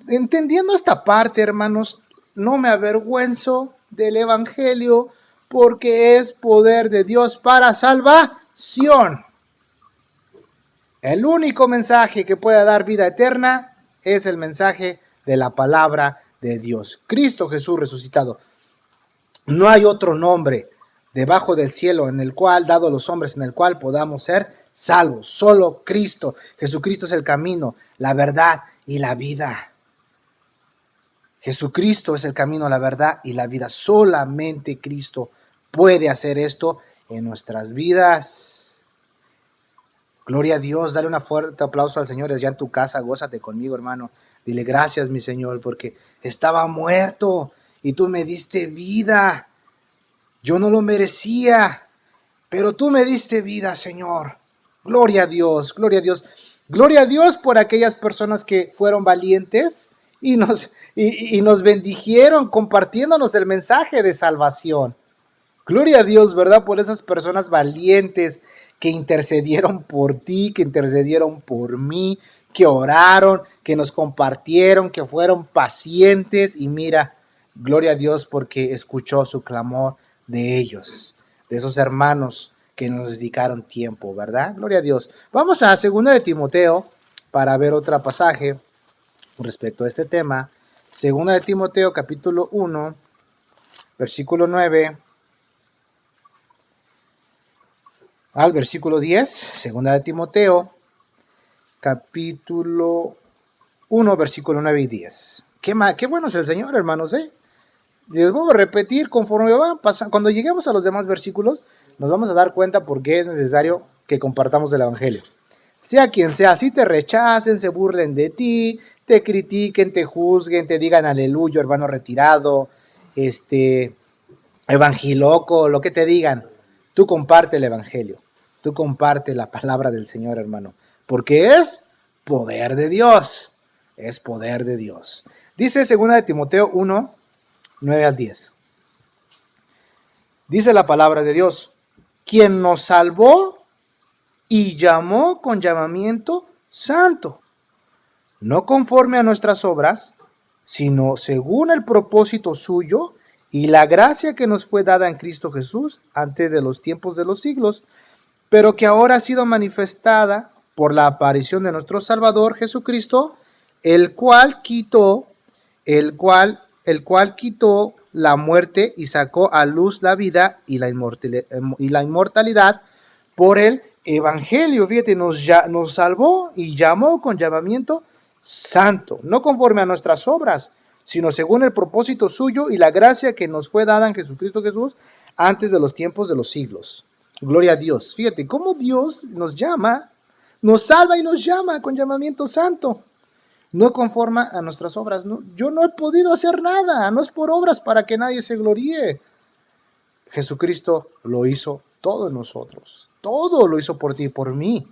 Entendiendo esta parte, hermanos, no me avergüenzo del Evangelio, porque es poder de Dios para salvación. El único mensaje que puede dar vida eterna es el mensaje de la palabra de Dios. Cristo Jesús resucitado. No hay otro nombre debajo del cielo en el cual, dado a los hombres, en el cual podamos ser salvos. Solo Cristo. Jesucristo es el camino, la verdad y la vida. Jesucristo es el camino, la verdad y la vida. Solamente Cristo puede hacer esto en nuestras vidas. Gloria a Dios, dale un fuerte aplauso al Señor. Ya en tu casa, gózate conmigo, hermano. Dile gracias, mi Señor, porque estaba muerto y tú me diste vida. Yo no lo merecía, pero tú me diste vida, Señor. Gloria a Dios, gloria a Dios. Gloria a Dios por aquellas personas que fueron valientes y nos bendijeron compartiéndonos el mensaje de salvación. Gloria a Dios, ¿verdad? Por esas personas valientes que intercedieron por ti, que intercedieron por mí, que oraron, que nos compartieron, que fueron pacientes. Y mira, gloria a Dios porque escuchó su clamor de ellos, de esos hermanos que nos dedicaron tiempo, ¿verdad? Gloria a Dios. Vamos a 2 de Timoteo para ver otro pasaje respecto a este tema. 2 de Timoteo capítulo 1, versículo 9 al versículo 10, segunda de Timoteo, capítulo 1, versículo 9 y 10. Qué bueno es el Señor, hermanos, ¿eh? Les voy a repetir conforme va pasando. Cuando lleguemos a los demás versículos, nos vamos a dar cuenta por qué es necesario que compartamos el Evangelio. Sea quien sea, si te rechacen, se burlen de ti, te critiquen, te juzguen, te digan aleluya, hermano retirado, evangiloco, lo que te digan, tú comparte el Evangelio, tú comparte la palabra del Señor, hermano, porque es poder de Dios, es poder de Dios. Dice 2 de Timoteo 1, 9 al 10. Dice la palabra de Dios, quien nos salvó y llamó con llamamiento santo, no conforme a nuestras obras, sino según el propósito suyo y la gracia que nos fue dada en Cristo Jesús antes de los tiempos de los siglos, pero que ahora ha sido manifestada por la aparición de nuestro Salvador Jesucristo, el cual quitó la muerte y sacó a luz la vida y la inmortalidad por el Evangelio. Fíjate, nos salvó y llamó con llamamiento santo, no conforme a nuestras obras, sino según el propósito suyo y la gracia que nos fue dada en Jesucristo Jesús antes de los tiempos de los siglos. Gloria a Dios. Fíjate cómo Dios nos llama, nos salva y nos llama con llamamiento santo. No conforma a nuestras obras. No, yo no he podido hacer nada. No es por obras para que nadie se gloríe. Jesucristo lo hizo todo en nosotros. Todo lo hizo por ti y por mí.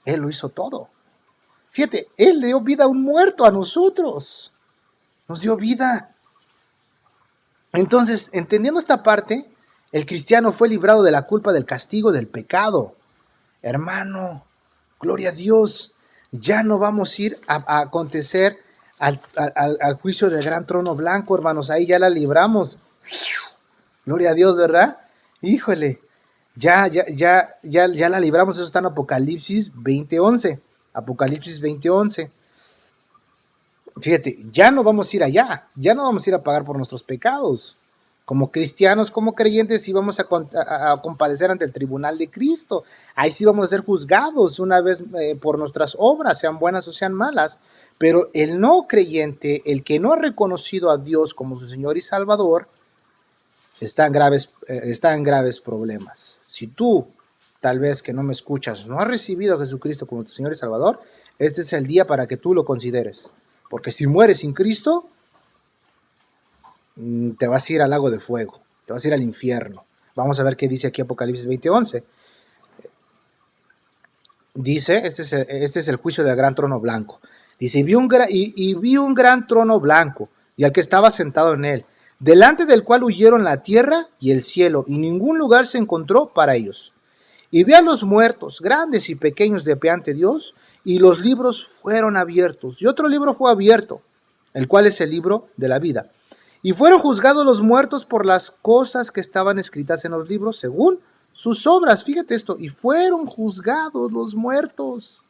Él lo hizo todo. Fíjate, Él le dio vida a un muerto, a nosotros. Nos dio vida. Entonces, entendiendo esta parte, el cristiano fue librado de la culpa, del castigo, del pecado. Hermano, gloria a Dios. Ya no vamos a ir a acontecer al juicio del gran trono blanco, hermanos. Ahí ya la libramos. Gloria a Dios, ¿verdad? Híjole, ya la libramos. Eso está en Apocalipsis 20:11. Apocalipsis 20:11. Fíjate, ya no vamos a ir allá. Ya no vamos a ir a pagar por nuestros pecados. Como cristianos, como creyentes, sí vamos a compadecer ante el tribunal de Cristo. Ahí sí vamos a ser juzgados una vez por nuestras obras, sean buenas o sean malas. Pero el no creyente, el que no ha reconocido a Dios como su Señor y Salvador, está en graves problemas. Si tú, tal vez que no me escuchas, no has recibido a Jesucristo como tu Señor y Salvador, este es el día para que tú lo consideres. Porque si mueres sin Cristo, te vas a ir al lago de fuego, te vas a ir al infierno. Vamos a ver qué dice aquí Apocalipsis 20:11. Dice, este es el juicio del gran trono blanco. Dice, y vi un gran trono blanco, y al que estaba sentado en él, delante del cual huyeron la tierra y el cielo, y ningún lugar se encontró para ellos. Y vi a los muertos, grandes y pequeños, de pie ante Dios, y los libros fueron abiertos. Y otro libro fue abierto, el cual es el libro de la vida. Y fueron juzgados los muertos por las cosas que estaban escritas en los libros, según sus obras. Fíjate esto, y fueron juzgados los muertos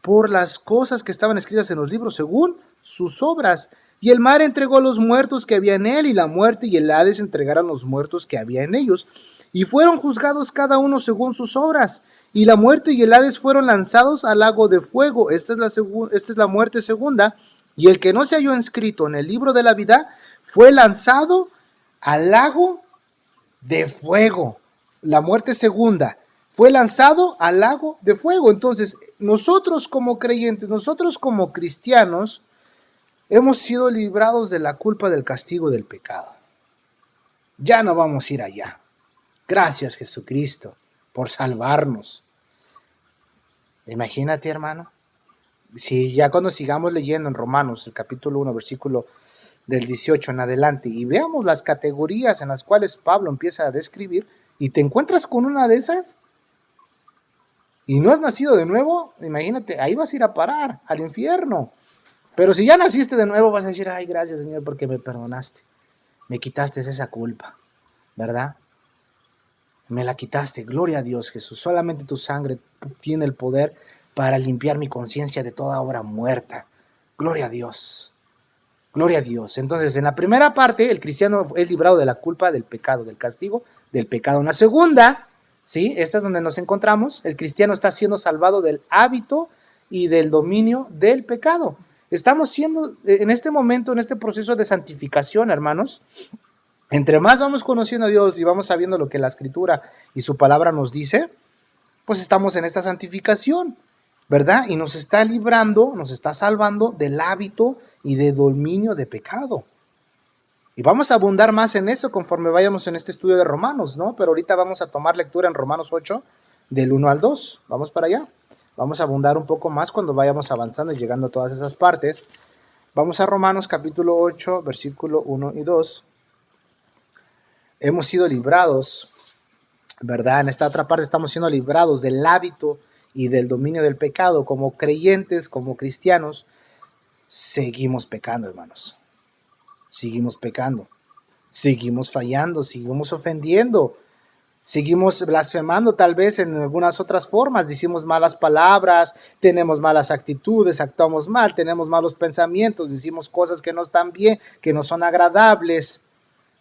por las cosas que estaban escritas en los libros, según sus obras. Y el mar entregó los muertos que había en él, y la muerte y el Hades entregaron los muertos que había en ellos. Y fueron juzgados cada uno según sus obras. Y la muerte y el Hades fueron lanzados al lago de fuego. Esta es la muerte segunda. Y el que no se halló inscrito en el libro de la vida fue lanzado al lago de fuego. La muerte segunda fue lanzado al lago de fuego. Entonces, nosotros como creyentes, nosotros como cristianos, hemos sido librados de la culpa del castigo del pecado. Ya no vamos a ir allá. Gracias, Jesucristo, por salvarnos. Imagínate, hermano, si ya cuando sigamos leyendo en Romanos, el capítulo 1, versículo del 18 en adelante, y veamos las categorías en las cuales Pablo empieza a describir, y te encuentras con una de esas, y no has nacido de nuevo, imagínate, ahí vas a ir a parar, al infierno. Pero si ya naciste de nuevo, vas a decir, ay, gracias, Señor, porque me perdonaste, me quitaste esa culpa, ¿verdad? Me la quitaste, gloria a Dios, Jesús. Solamente tu sangre tiene el poder para limpiar mi conciencia de toda obra muerta. Gloria a Dios, gloria a Dios. Entonces, en la primera parte, el cristiano es librado de la culpa del pecado, del castigo del pecado. En la segunda, ¿sí? Esta es donde nos encontramos. El cristiano está siendo salvado del hábito y del dominio del pecado. Estamos siendo, en este momento, en este proceso de santificación, hermanos. Entre más vamos conociendo a Dios y vamos sabiendo lo que la Escritura y su palabra nos dice, pues estamos en esta santificación, ¿verdad? Y nos está librando, nos está salvando del hábito y del dominio de pecado. Y vamos a abundar más en eso conforme vayamos en este estudio de Romanos, ¿no? Pero ahorita vamos a tomar lectura en Romanos 8, del 1 al 2. Vamos para allá. Vamos a abundar un poco más cuando vayamos avanzando y llegando a todas esas partes. Vamos a Romanos capítulo 8, versículo 1 y 2. Hemos sido librados, ¿verdad? En esta otra parte estamos siendo librados del hábito y del dominio del pecado. Como creyentes, como cristianos, seguimos pecando, hermanos. Seguimos pecando. Seguimos fallando, seguimos ofendiendo. Seguimos blasfemando tal vez en algunas otras formas. Decimos malas palabras, tenemos malas actitudes, actuamos mal, tenemos malos pensamientos, decimos cosas que no están bien, que no son agradables.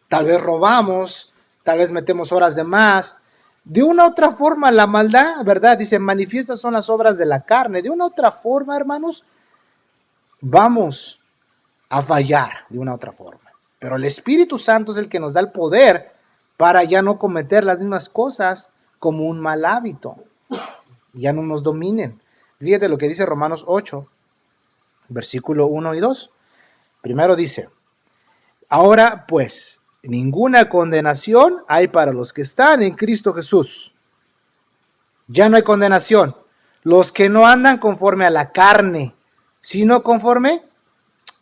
Tal vez robamos, tal vez metemos horas de más. De una u otra forma, la maldad, ¿verdad? Dice, manifiestas son las obras de la carne. De una u otra forma, hermanos, vamos a fallar de una u otra forma. Pero el Espíritu Santo es el que nos da el poder para ya no cometer las mismas cosas como un mal hábito. Ya no nos dominen. Fíjate lo que dice Romanos 8, versículo 1 y 2. Primero dice, ahora pues, ninguna condenación hay para los que están en Cristo Jesús. Ya no hay condenación. Los que no andan conforme a la carne, sino conforme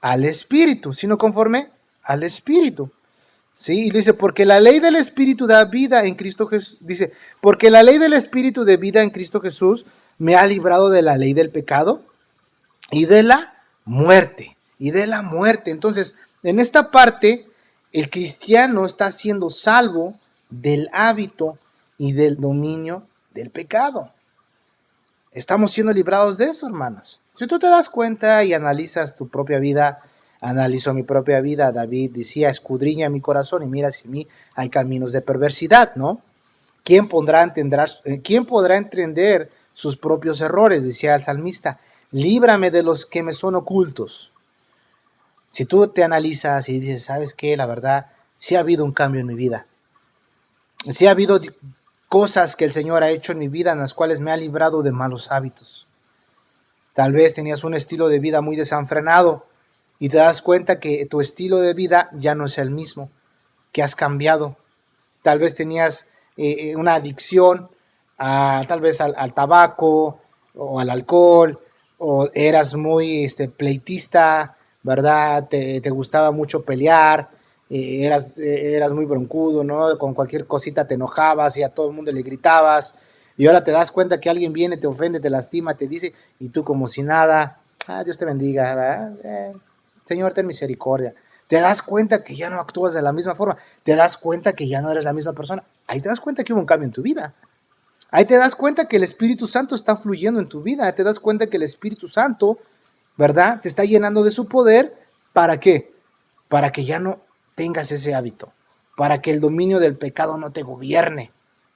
al Espíritu. Sino conforme al Espíritu. Sí, y dice, porque la ley del Espíritu da vida en Cristo Jesús. Dice, porque la ley del Espíritu de vida en Cristo Jesús me ha librado de la ley del pecado y de la muerte. Y de la muerte. Entonces, en esta parte, el cristiano está siendo salvo del hábito y del dominio del pecado. Estamos siendo librados de eso, hermanos. Si tú te das cuenta y analizas tu propia vida, analizo mi propia vida, David decía, escudriña mi corazón y mira si en mí hay caminos de perversidad, ¿no? ¿Quién podrá entender sus propios errores? Decía el salmista, líbrame de los que me son ocultos. Si tú te analizas y dices, ¿sabes qué? La verdad, sí ha habido un cambio en mi vida. Sí ha habido cosas que el Señor ha hecho en mi vida en las cuales me ha librado de malos hábitos. Tal vez tenías un estilo de vida muy desenfrenado y te das cuenta que tu estilo de vida ya no es el mismo, que has cambiado. Tal vez tenías una adicción tal vez al tabaco o al alcohol, o eras muy pleitista, ¿verdad? Te gustaba mucho pelear, eras muy broncudo, ¿no? Con cualquier cosita te enojabas y a todo el mundo le gritabas. Y ahora te das cuenta que alguien viene, te ofende, te lastima, te dice, y tú como si nada, Dios te bendiga, ¿verdad? Señor, ten misericordia. Te das cuenta que ya no actúas de la misma forma, te das cuenta que ya no eres la misma persona. Ahí te das cuenta que hubo un cambio en tu vida. Ahí te das cuenta que el Espíritu Santo está fluyendo en tu vida. Te das cuenta que el Espíritu Santo, ¿verdad? Te está llenando de su poder. ¿Para qué? Para que ya no tengas ese hábito. Para que el dominio del pecado no te gobierne.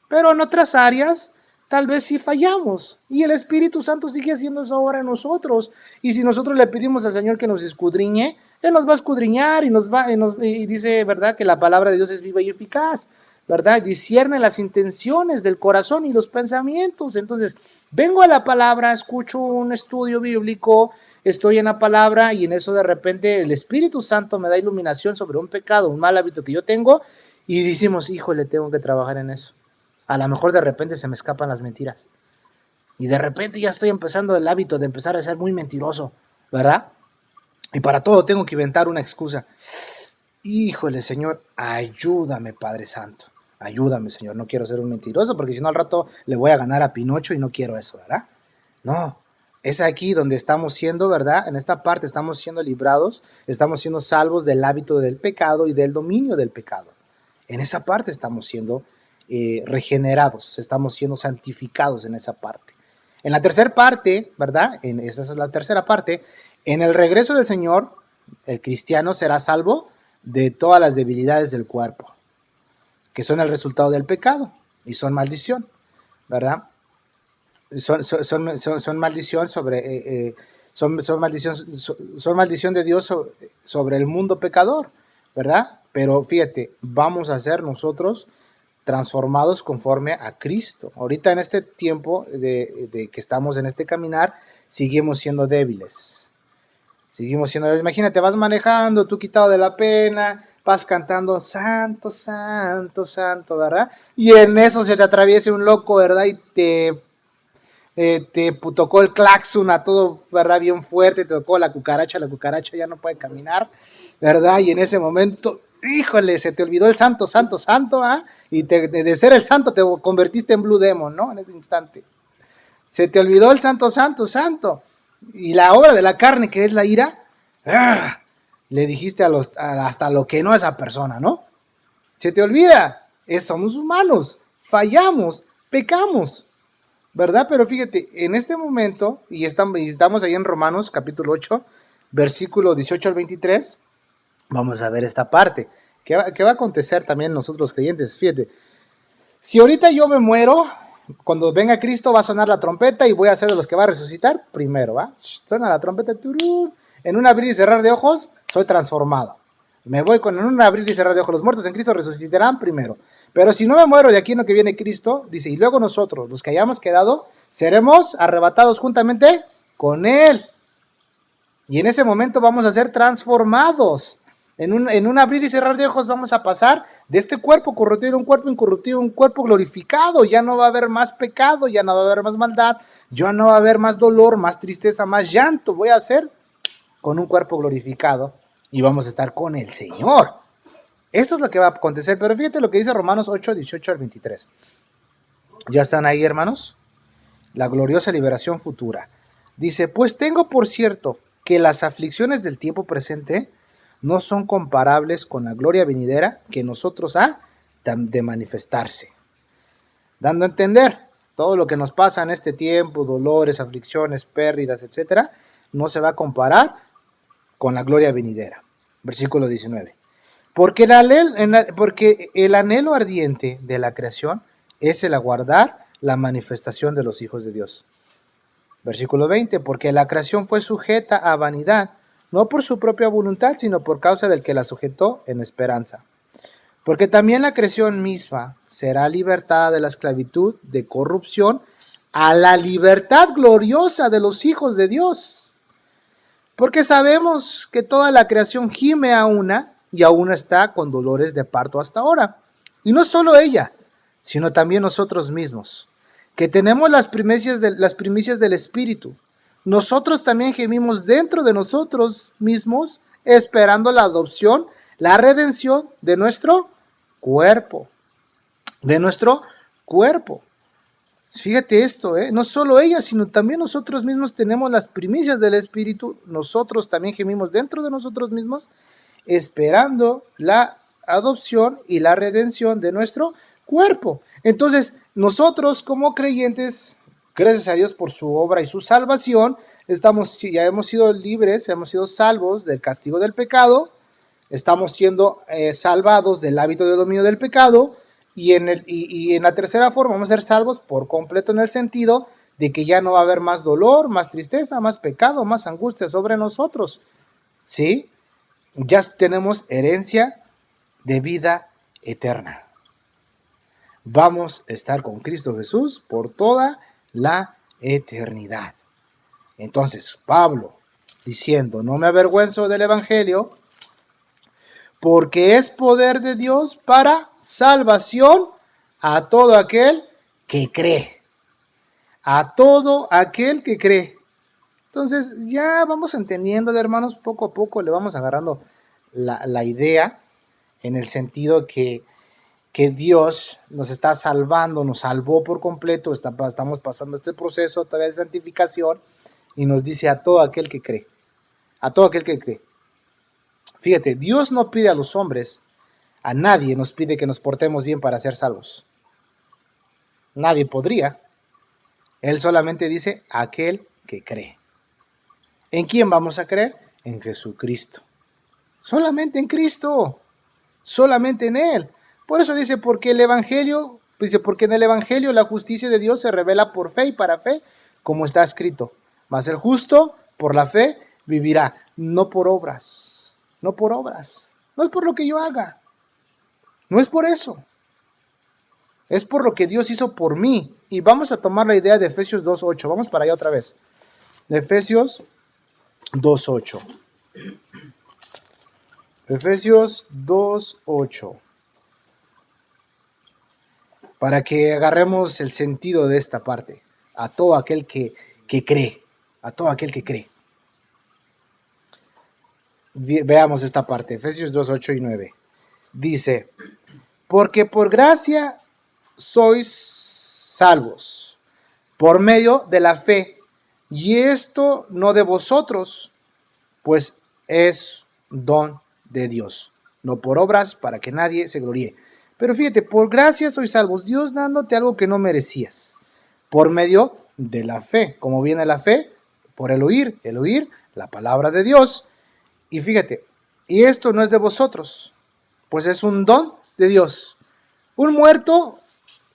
Pero en otras áreas, tal vez sí fallamos. Y el Espíritu Santo sigue haciendo eso ahora en nosotros. Y si nosotros le pedimos al Señor que nos escudriñe, Él nos va a escudriñar y dice, ¿verdad? Que la palabra de Dios es viva y eficaz, ¿verdad? Discierne las intenciones del corazón y los pensamientos. Entonces, vengo a la palabra, escucho un estudio bíblico, estoy en la palabra y en eso de repente el Espíritu Santo me da iluminación sobre un pecado, un mal hábito que yo tengo y decimos, híjole, tengo que trabajar en eso. A lo mejor de repente se me escapan las mentiras y de repente ya estoy empezando el hábito de empezar a ser muy mentiroso, ¿verdad? Y para todo tengo que inventar una excusa. Híjole, Señor, ayúdame, Padre Santo. Ayúdame, Señor. No quiero ser un mentiroso porque si no al rato le voy a ganar a Pinocho y no quiero eso, ¿verdad? No, es aquí donde estamos siendo, ¿verdad? En esta parte estamos siendo librados, estamos siendo salvos del hábito del pecado y del dominio del pecado. En esa parte estamos siendo regenerados, estamos siendo santificados en esa parte. En la tercera parte, ¿verdad? Esa es la tercera parte. En el regreso del Señor, el cristiano será salvo de todas las debilidades del cuerpo, que son el resultado del pecado y son maldición, ¿verdad? Son maldición sobre son maldición de Dios sobre el mundo pecador, ¿verdad? Pero fíjate, vamos a ser nosotros transformados conforme a Cristo. Ahorita en este tiempo de que estamos en este caminar, seguimos siendo débiles. Seguimos siendo débiles. Imagínate, vas manejando, tú quitado de la pena, vas cantando santo, santo, santo, ¿verdad? Y en eso se te atraviesa un loco, ¿verdad? Y te tocó el claxon a todo, ¿verdad? Bien fuerte, te tocó la cucaracha ya no puede caminar, ¿verdad? Y en ese momento, híjole, se te olvidó el santo, santo, santo, ¿ah? Y de ser el santo te convertiste en Blue Demon, ¿no? En ese instante. Se te olvidó el santo, santo, santo. Y la obra de la carne, que es la ira, ¡ah! Le dijiste hasta lo que no a esa persona, ¿no? Se te olvida, somos humanos, fallamos, pecamos, ¿verdad? Pero fíjate, en este momento, y estamos ahí en Romanos capítulo 8, versículo 18 al 23, vamos a ver esta parte. ¿Qué va a acontecer también nosotros los creyentes? Fíjate, si ahorita yo me muero, cuando venga Cristo va a sonar la trompeta y voy a ser de los que va a resucitar primero, ¿va? Suena la trompeta, turú. En un abrir y cerrar de ojos, soy transformado. Me voy en un abrir y cerrar de ojos. Los muertos en Cristo resucitarán primero. Pero si no me muero de aquí en lo que viene Cristo, dice, y luego nosotros, los que hayamos quedado, seremos arrebatados juntamente con Él. Y en ese momento vamos a ser transformados. En un abrir y cerrar de ojos vamos a pasar de este cuerpo corruptible a un cuerpo incorruptible, un cuerpo glorificado. Ya no va a haber más pecado, ya no va a haber más maldad, ya no va a haber más dolor, más tristeza, más llanto. Voy a ser con un cuerpo glorificado y vamos a estar con el Señor. Esto es lo que va a acontecer, pero fíjate lo que dice Romanos 8, 18 al 23. ¿Ya están ahí, hermanos? La gloriosa liberación futura. Dice, pues tengo por cierto que las aflicciones del tiempo presente no son comparables con la gloria venidera que nosotros ha de manifestarse. Dando a entender, todo lo que nos pasa en este tiempo, dolores, aflicciones, pérdidas, etcétera, no se va a comparar con la gloria venidera. Versículo 19. Porque el anhelo ardiente de la creación es el aguardar la manifestación de los hijos de Dios. Versículo 20. Porque la creación fue sujeta a vanidad, no por su propia voluntad, sino por causa del que la sujetó en esperanza. Porque también la creación misma será libertada de la esclavitud de corrupción a la libertad gloriosa de los hijos de Dios. Porque sabemos que toda la creación gime a una y aún está con dolores de parto hasta ahora. Y no solo ella, sino también nosotros mismos, que tenemos las primicias del Espíritu. Nosotros también gemimos dentro de nosotros mismos, esperando la adopción, la redención de nuestro cuerpo. De nuestro cuerpo. Fíjate esto, no solo ella, sino también nosotros mismos tenemos las primicias del Espíritu. Nosotros también gemimos dentro de nosotros mismos, esperando la adopción y la redención de nuestro cuerpo. Entonces, nosotros como creyentes, gracias a Dios por su obra y su salvación, ya hemos sido libres, hemos sido salvos del castigo del pecado, estamos siendo salvados del hábito de dominio del pecado, y en la tercera forma vamos a ser salvos por completo en el sentido de que ya no va a haber más dolor, más tristeza, más pecado, más angustia sobre nosotros, ¿sí? Ya tenemos herencia de vida eterna. Vamos a estar con Cristo Jesús por toda la eternidad. Entonces, Pablo diciendo, no me avergüenzo del evangelio, porque es poder de Dios para salvación a todo aquel que cree. A todo aquel que cree. Entonces ya vamos entendiendo, hermanos, poco a poco le vamos agarrando la idea, en el sentido que Dios nos está salvando, nos salvó por completo, estamos pasando este proceso todavía de santificación, y nos dice a todo aquel que cree. A todo aquel que cree. Fíjate, Dios no pide a los hombres, a nadie nos pide que nos portemos bien para ser salvos. Nadie podría. Él solamente dice aquel que cree. ¿En quién vamos a creer? En Jesucristo. Solamente en Cristo. Solamente en Él. Por eso dice, porque en el Evangelio la justicia de Dios se revela por fe y para fe, como está escrito. Mas el justo por la fe vivirá, no por obras. No por obras, no es por lo que yo haga, no es por eso, es por lo que Dios hizo por mí. Y vamos a tomar la idea de Efesios 2.8, vamos para allá otra vez, de Efesios 2.8, Efesios 2.8, para que agarremos el sentido de esta parte, a todo aquel que cree, a todo aquel que cree. Veamos esta parte, Efesios 2, 8 y 9. Dice, porque por gracia sois salvos, por medio de la fe, y esto no de vosotros, pues es don de Dios, no por obras para que nadie se gloríe. Pero fíjate, por gracia sois salvos, Dios dándote algo que no merecías, por medio de la fe. ¿Cómo viene la fe? Por el oír, la palabra de Dios. Y fíjate, y esto no es de vosotros, pues es un don de Dios. Un muerto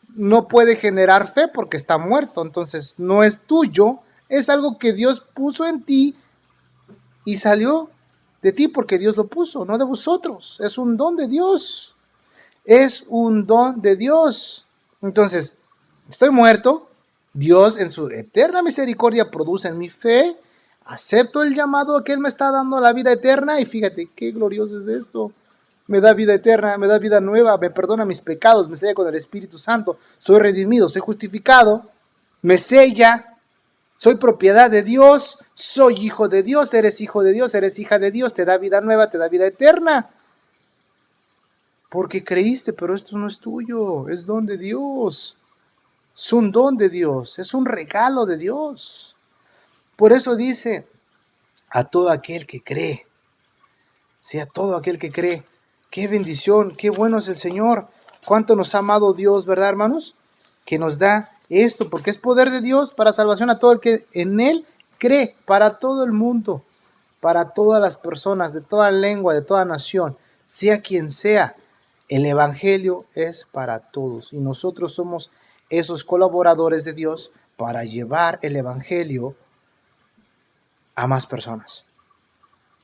no puede generar fe porque está muerto, entonces no es tuyo, es algo que Dios puso en ti y salió de ti porque Dios lo puso, no de vosotros. Es un don de Dios. Es un don de Dios. Entonces, estoy muerto, Dios en su eterna misericordia produce en mi fe. Acepto el llamado que Él me está dando a la vida eterna y fíjate qué glorioso es esto. Me da vida eterna, me da vida nueva, me perdona mis pecados, me sella con el Espíritu Santo, soy redimido, soy justificado, me sella, soy propiedad de Dios, soy hijo de Dios, eres hijo de Dios, eres hija de Dios, te da vida nueva, te da vida eterna. Porque creíste, pero esto no es tuyo, es don de Dios. Es un don de Dios, es un regalo de Dios. Por eso dice, a todo aquel que cree, sí, a todo aquel que cree, qué bendición, qué bueno es el Señor, cuánto nos ha amado Dios, ¿verdad, hermanos? Que nos da esto, porque es poder de Dios para salvación a todo el que en Él cree, para todo el mundo, para todas las personas, de toda lengua, de toda nación, sea quien sea, el Evangelio es para todos, y nosotros somos esos colaboradores de Dios para llevar el Evangelio a más personas.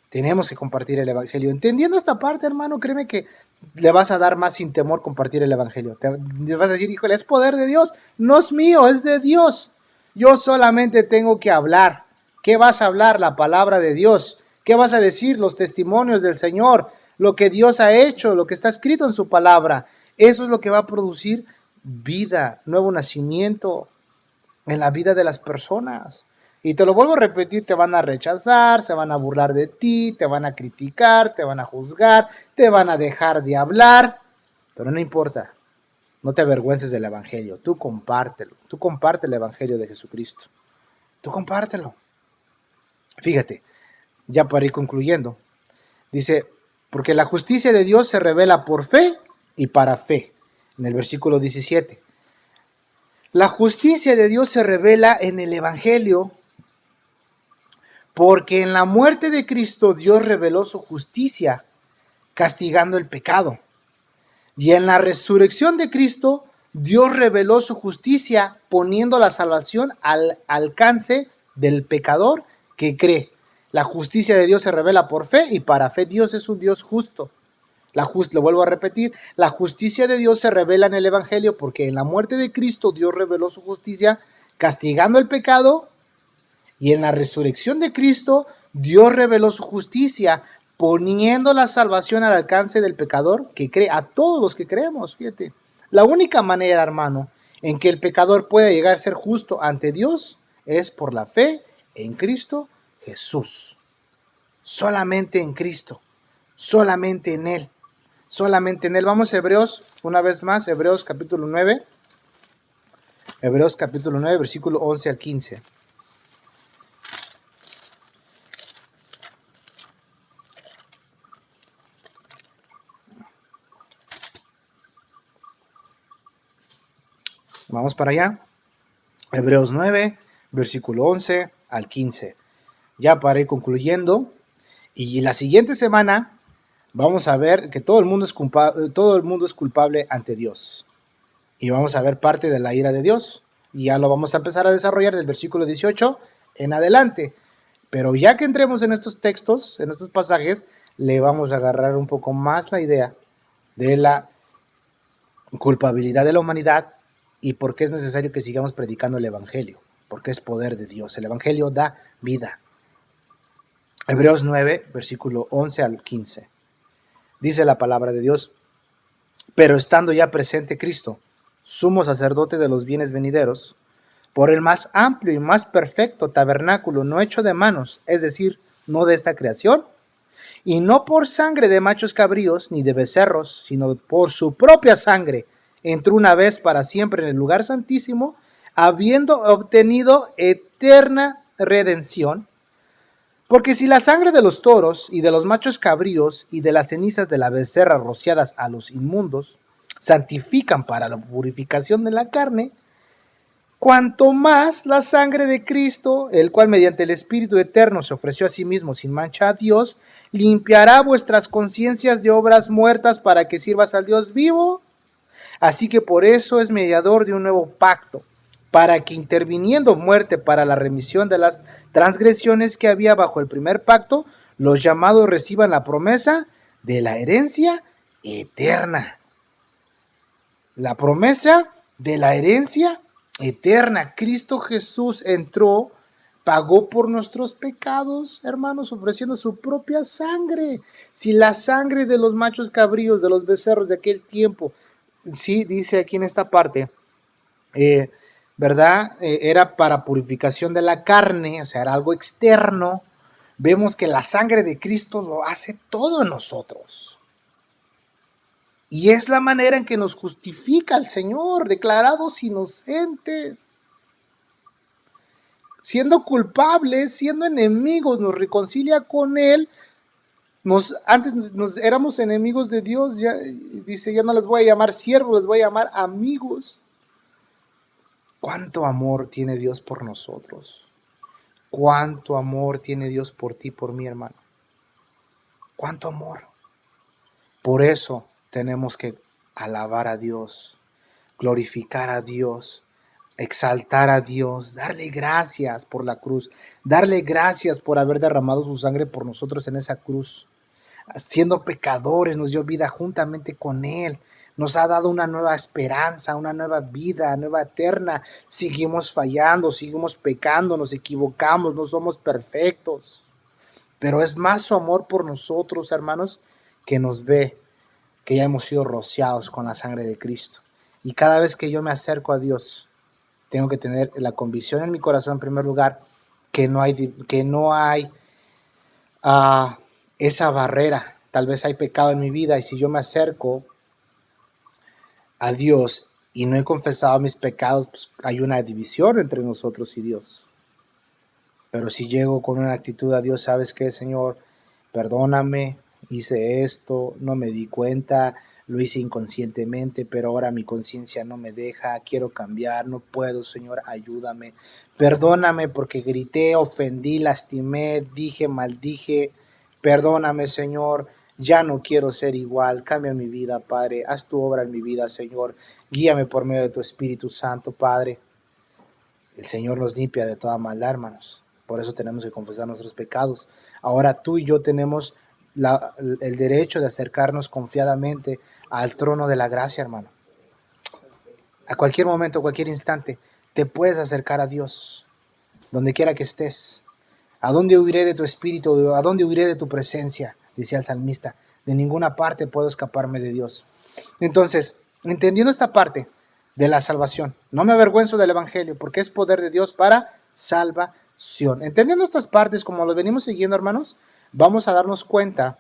Tenemos que compartir el Evangelio. Entendiendo esta parte, hermano, créeme que le vas a dar más sin temor compartir el Evangelio. Te vas a decir, híjole, es poder de Dios. No es mío, es de Dios. Yo solamente tengo que hablar. ¿Qué vas a hablar? La palabra de Dios. ¿Qué vas a decir? Los testimonios del Señor, lo que Dios ha hecho, lo que está escrito en su palabra. Eso es lo que va a producir vida, nuevo nacimiento en la vida de las personas. Y te lo vuelvo a repetir, te van a rechazar, se van a burlar de ti, te van a criticar, te van a juzgar, te van a dejar de hablar, pero no importa, no te avergüences del Evangelio, tú compártelo, tú comparte el Evangelio de Jesucristo, tú compártelo. Fíjate, ya para ir concluyendo, dice, porque la justicia de Dios se revela por fe y para fe, en el versículo 17. La justicia de Dios se revela en el Evangelio porque en la muerte de Cristo Dios reveló su justicia, castigando el pecado. Y en la resurrección de Cristo Dios reveló su justicia, poniendo la salvación al alcance del pecador que cree. La justicia de Dios se revela por fe y para fe. Dios es un Dios justo. Lo vuelvo a repetir, la justicia de Dios se revela en el Evangelio porque en la muerte de Cristo Dios reveló su justicia, castigando el pecado. Y en la resurrección de Cristo, Dios reveló su justicia, poniendo la salvación al alcance del pecador que cree, a todos los que creemos, fíjate. La única manera, hermano, en que el pecador puede llegar a ser justo ante Dios es por la fe en Cristo Jesús. Solamente en Cristo, solamente en Él, solamente en Él. Vamos a Hebreos, una vez más, Hebreos capítulo 9. Hebreos capítulo 9, versículo 11 al 15. Vamos para allá. Hebreos 9, versículo 11 al 15. Ya para ir concluyendo. Y la siguiente semana vamos a ver que todo el mundo es culpable ante Dios. Y vamos a ver parte de la ira de Dios. Y ya lo vamos a empezar a desarrollar del versículo 18 en adelante. Pero ya que entremos en estos textos, en estos pasajes, le vamos a agarrar un poco más la idea de la culpabilidad de la humanidad y por qué es necesario que sigamos predicando el Evangelio, porque es poder de Dios. El Evangelio da vida. Hebreos 9, versículo 11 al 15. Dice la palabra de Dios, pero estando ya presente Cristo, sumo sacerdote de los bienes venideros, por el más amplio y más perfecto tabernáculo no hecho de manos, es decir, no de esta creación, y no por sangre de machos cabríos ni de becerros, sino por su propia sangre, entró una vez para siempre en el lugar santísimo, habiendo obtenido eterna redención. Porque si la sangre de los toros y de los machos cabríos y de las cenizas de la becerra rociadas a los inmundos santifican para la purificación de la carne, cuanto más la sangre de Cristo, el cual mediante el Espíritu eterno se ofreció a sí mismo sin mancha a Dios, limpiará vuestras conciencias de obras muertas para que sirvas al Dios vivo. Así que por eso es mediador de un nuevo pacto, para que interviniendo muerte para la remisión de las transgresiones que había bajo el primer pacto, los llamados reciban la promesa de la herencia eterna. La promesa de la herencia eterna. Cristo Jesús entró, pagó por nuestros pecados, hermanos, ofreciendo su propia sangre. Si la sangre de los machos cabríos, de los becerros de aquel tiempo, sí, dice aquí en esta parte, ¿verdad? Era para purificación de la carne, o sea, era algo externo. Vemos que la sangre de Cristo lo hace todo en nosotros. Y es la manera en que nos justifica el Señor, declarados inocentes. Siendo culpables, siendo enemigos, nos reconcilia con Él. Antes éramos enemigos de Dios, ya, dice, ya no les voy a llamar siervos, les voy a llamar amigos. ¿Cuánto amor tiene Dios por nosotros? ¿Cuánto amor tiene Dios por ti, por mí, hermano? ¿Cuánto amor? Por eso tenemos que alabar a Dios, glorificar a Dios, exaltar a Dios, darle gracias por la cruz, darle gracias por haber derramado su sangre por nosotros en esa cruz. Siendo pecadores nos dio vida juntamente con Él. nos ha dado una nueva esperanza, una nueva vida, nueva eterna. Seguimos fallando, seguimos pecando, nos equivocamos, no somos perfectos. Pero es más su amor por nosotros, hermanos, que nos ve, que ya hemos sido rociados con la sangre de Cristo. Y cada vez que yo me acerco a Dios, tengo que tener la convicción en mi corazón, en primer lugar, que no hay esa barrera. Tal vez hay pecado en mi vida y si yo me acerco a Dios y no he confesado mis pecados, pues hay una división entre nosotros y Dios. Pero si llego con una actitud a Dios, ¿sabes qué, Señor? Perdóname, hice esto, no me di cuenta, lo hice inconscientemente, pero ahora mi conciencia no me deja, quiero cambiar, no puedo, Señor, ayúdame. Perdóname porque grité, ofendí, lastimé, dije, maldije. Perdóname, Señor, ya no quiero ser igual, cambia mi vida, Padre, haz tu obra en mi vida, Señor. Guíame por medio de tu Espíritu Santo, Padre. El Señor nos limpia de toda maldad, hermanos. Por eso tenemos que confesar nuestros pecados. Ahora tú y yo tenemos el derecho de acercarnos confiadamente al trono de la gracia, hermano. A cualquier momento, a cualquier instante, te puedes acercar a Dios, donde quiera que estés. ¿A dónde huiré de tu espíritu? ¿A dónde huiré de tu presencia? Decía el salmista. De ninguna parte puedo escaparme de Dios. Entonces, entendiendo esta parte de la salvación, no me avergüenzo del evangelio, porque es poder de Dios para salvación. Entendiendo estas partes, como lo venimos siguiendo, hermanos, vamos a darnos cuenta,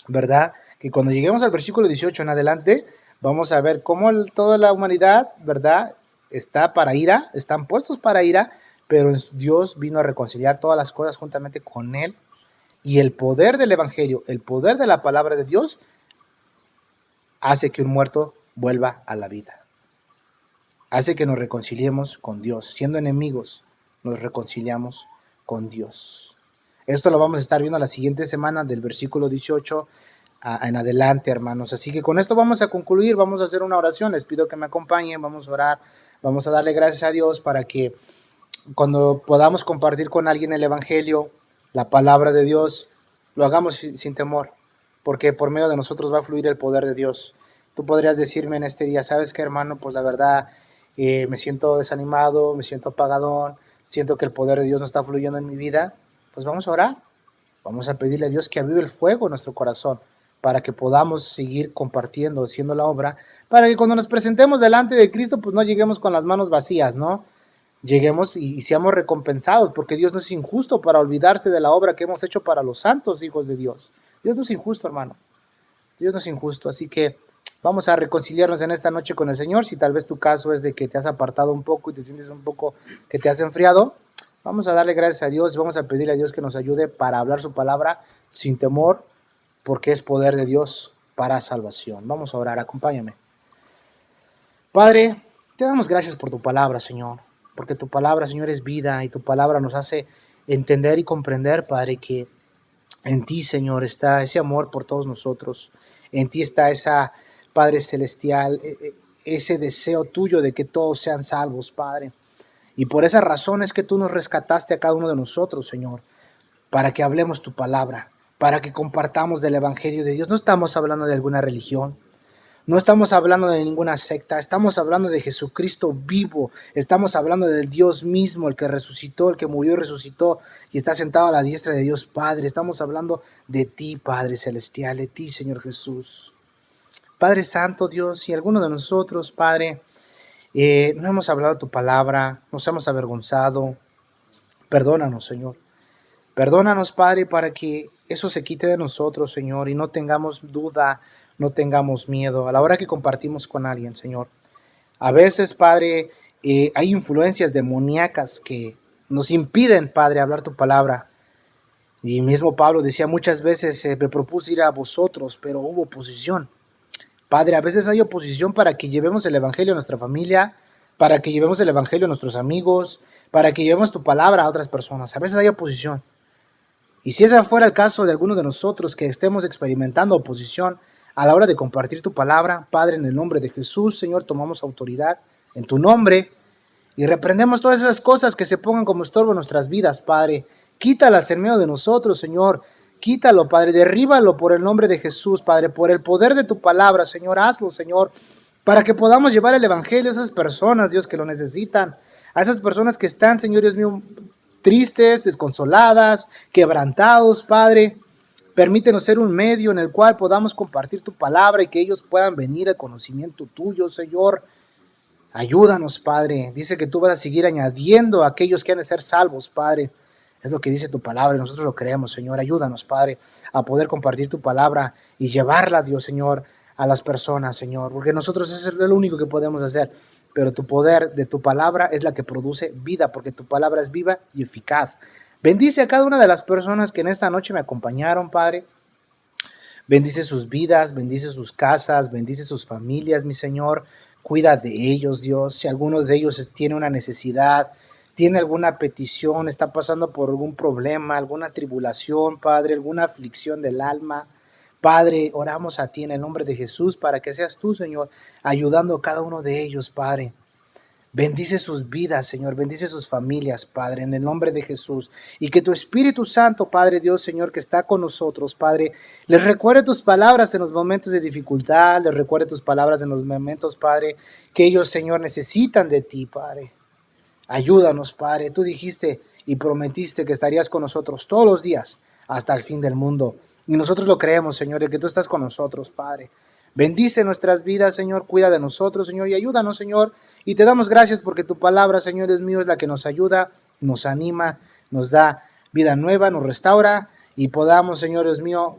¿verdad? Que cuando lleguemos al versículo 18 en adelante, vamos a ver cómo toda la humanidad, ¿verdad? Está para ira, están puestos para ira, pero Dios vino a reconciliar todas las cosas juntamente con Él. Y el poder del evangelio, el poder de la palabra de Dios, hace que un muerto vuelva a la vida. Hace que nos reconciliemos con Dios. Siendo enemigos, nos reconciliamos con Dios. Esto lo vamos a estar viendo la siguiente semana del versículo 18 en adelante, hermanos. Así que con esto vamos a concluir, vamos a hacer una oración. Les pido que me acompañen, vamos a orar, vamos a darle gracias a Dios para que cuando podamos compartir con alguien el evangelio, la palabra de Dios, lo hagamos sin temor, porque por medio de nosotros va a fluir el poder de Dios. Tú podrías decirme en este día, ¿sabes qué, hermano? Pues la verdad, me siento desanimado, me siento apagadón, siento que el poder de Dios no está fluyendo en mi vida. Pues vamos a orar, vamos a pedirle a Dios que avive el fuego en nuestro corazón para que podamos seguir compartiendo, haciendo la obra, para que cuando nos presentemos delante de Cristo, pues no lleguemos con las manos vacías, ¿no? Lleguemos y seamos recompensados, porque Dios no es injusto para olvidarse de la obra que hemos hecho para los santos hijos de Dios. Dios no es injusto, hermano. Dios no es injusto, así que vamos a reconciliarnos en esta noche con el Señor. Si tal vez tu caso es de que te has apartado un poco y te sientes un poco que te has enfriado, vamos a darle gracias a Dios, vamos a pedirle a Dios que nos ayude para hablar su palabra sin temor, porque es poder de Dios para salvación. Vamos a orar, acompáñame. Padre, te damos gracias por tu palabra, Señor, porque tu palabra, Señor, es vida y tu palabra nos hace entender y comprender, Padre, que en ti, Señor, está ese amor por todos nosotros. En ti está esa, Padre celestial, ese deseo tuyo de que todos sean salvos, Padre. Y por esa razón es que tú nos rescataste a cada uno de nosotros, Señor, para que hablemos tu palabra, para que compartamos del evangelio de Dios. No estamos hablando de alguna religión, no estamos hablando de ninguna secta, estamos hablando de Jesucristo vivo, estamos hablando del Dios mismo, el que resucitó, el que murió y resucitó y está sentado a la diestra de Dios Padre. Estamos hablando de ti, Padre celestial, de ti, Señor Jesús. Padre Santo, Dios, si alguno de nosotros, Padre, no hemos hablado de tu palabra, nos hemos avergonzado, perdónanos, Señor. Perdónanos, Padre, para que eso se quite de nosotros, Señor, y no tengamos duda, no tengamos miedo a la hora que compartimos con alguien, Señor. A veces, Padre, hay influencias demoníacas que nos impiden, Padre, hablar tu palabra. Y mismo Pablo decía muchas veces, me propuse ir a vosotros, pero hubo oposición. Padre, a veces hay oposición para que llevemos el evangelio a nuestra familia, para que llevemos el evangelio a nuestros amigos, para que llevemos tu palabra a otras personas. A veces hay oposición. Y si ese fuera el caso de alguno de nosotros que estemos experimentando oposición a la hora de compartir tu palabra, Padre, en el nombre de Jesús, Señor, tomamos autoridad en tu nombre y reprendemos todas esas cosas que se pongan como estorbo en nuestras vidas, Padre. Quítalas en medio de nosotros, Señor. Quítalo, Padre, derríbalo por el nombre de Jesús, Padre, por el poder de tu palabra, Señor, hazlo, Señor, para que podamos llevar el evangelio a esas personas, Dios, que lo necesitan, a esas personas que están, Señor Dios mío, tristes, desconsoladas, quebrantados, Padre. Permítenos ser un medio en el cual podamos compartir tu palabra y que ellos puedan venir al conocimiento tuyo, Señor. Ayúdanos, Padre. Dice que tú vas a seguir añadiendo a aquellos que han de ser salvos, Padre. Es lo que dice tu palabra y nosotros lo creemos, Señor. Ayúdanos, Padre, a poder compartir tu palabra y llevarla, Dios, Señor, a las personas, Señor. Porque nosotros eso es lo único que podemos hacer. Pero tu poder de tu palabra es la que produce vida, porque tu palabra es viva y eficaz. Bendice a cada una de las personas que en esta noche me acompañaron, Padre. Bendice sus vidas, bendice sus casas, bendice sus familias, mi Señor. Cuida de ellos, Dios. Si alguno de ellos tiene una necesidad, tiene alguna petición, está pasando por algún problema, alguna tribulación, Padre, alguna aflicción del alma, Padre, oramos a ti en el nombre de Jesús para que seas tú, Señor, ayudando a cada uno de ellos, Padre. Bendice sus vidas, Señor, bendice sus familias, Padre, en el nombre de Jesús. Y que tu Espíritu Santo, Padre Dios, Señor, que está con nosotros, Padre, les recuerde tus palabras en los momentos de dificultad, les recuerde tus palabras en los momentos, Padre, que ellos, Señor, necesitan de ti, Padre. Ayúdanos, Padre. Tú dijiste y prometiste que estarías con nosotros todos los días hasta el fin del mundo. Y nosotros lo creemos, Señor, de que tú estás con nosotros, Padre. Bendice nuestras vidas, Señor. Cuida de nosotros, Señor, y ayúdanos, Señor. Y te damos gracias porque tu palabra, Señor, es mío, es la que nos ayuda, nos anima, nos da vida nueva, nos restaura y podamos, Señor, Dios mío,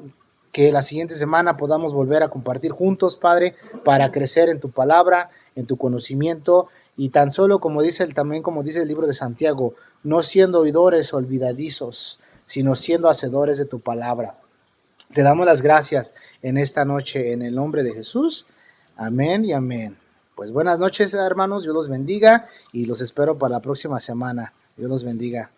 que la siguiente semana podamos volver a compartir juntos, Padre, para crecer en tu palabra, en tu conocimiento y tan solo como dice también como dice el libro de Santiago, no siendo oidores olvidadizos, sino siendo hacedores de tu palabra. Te damos las gracias en esta noche en el nombre de Jesús. Amén y amén. Pues buenas noches, hermanos. Dios los bendiga y los espero para la próxima semana. Dios los bendiga.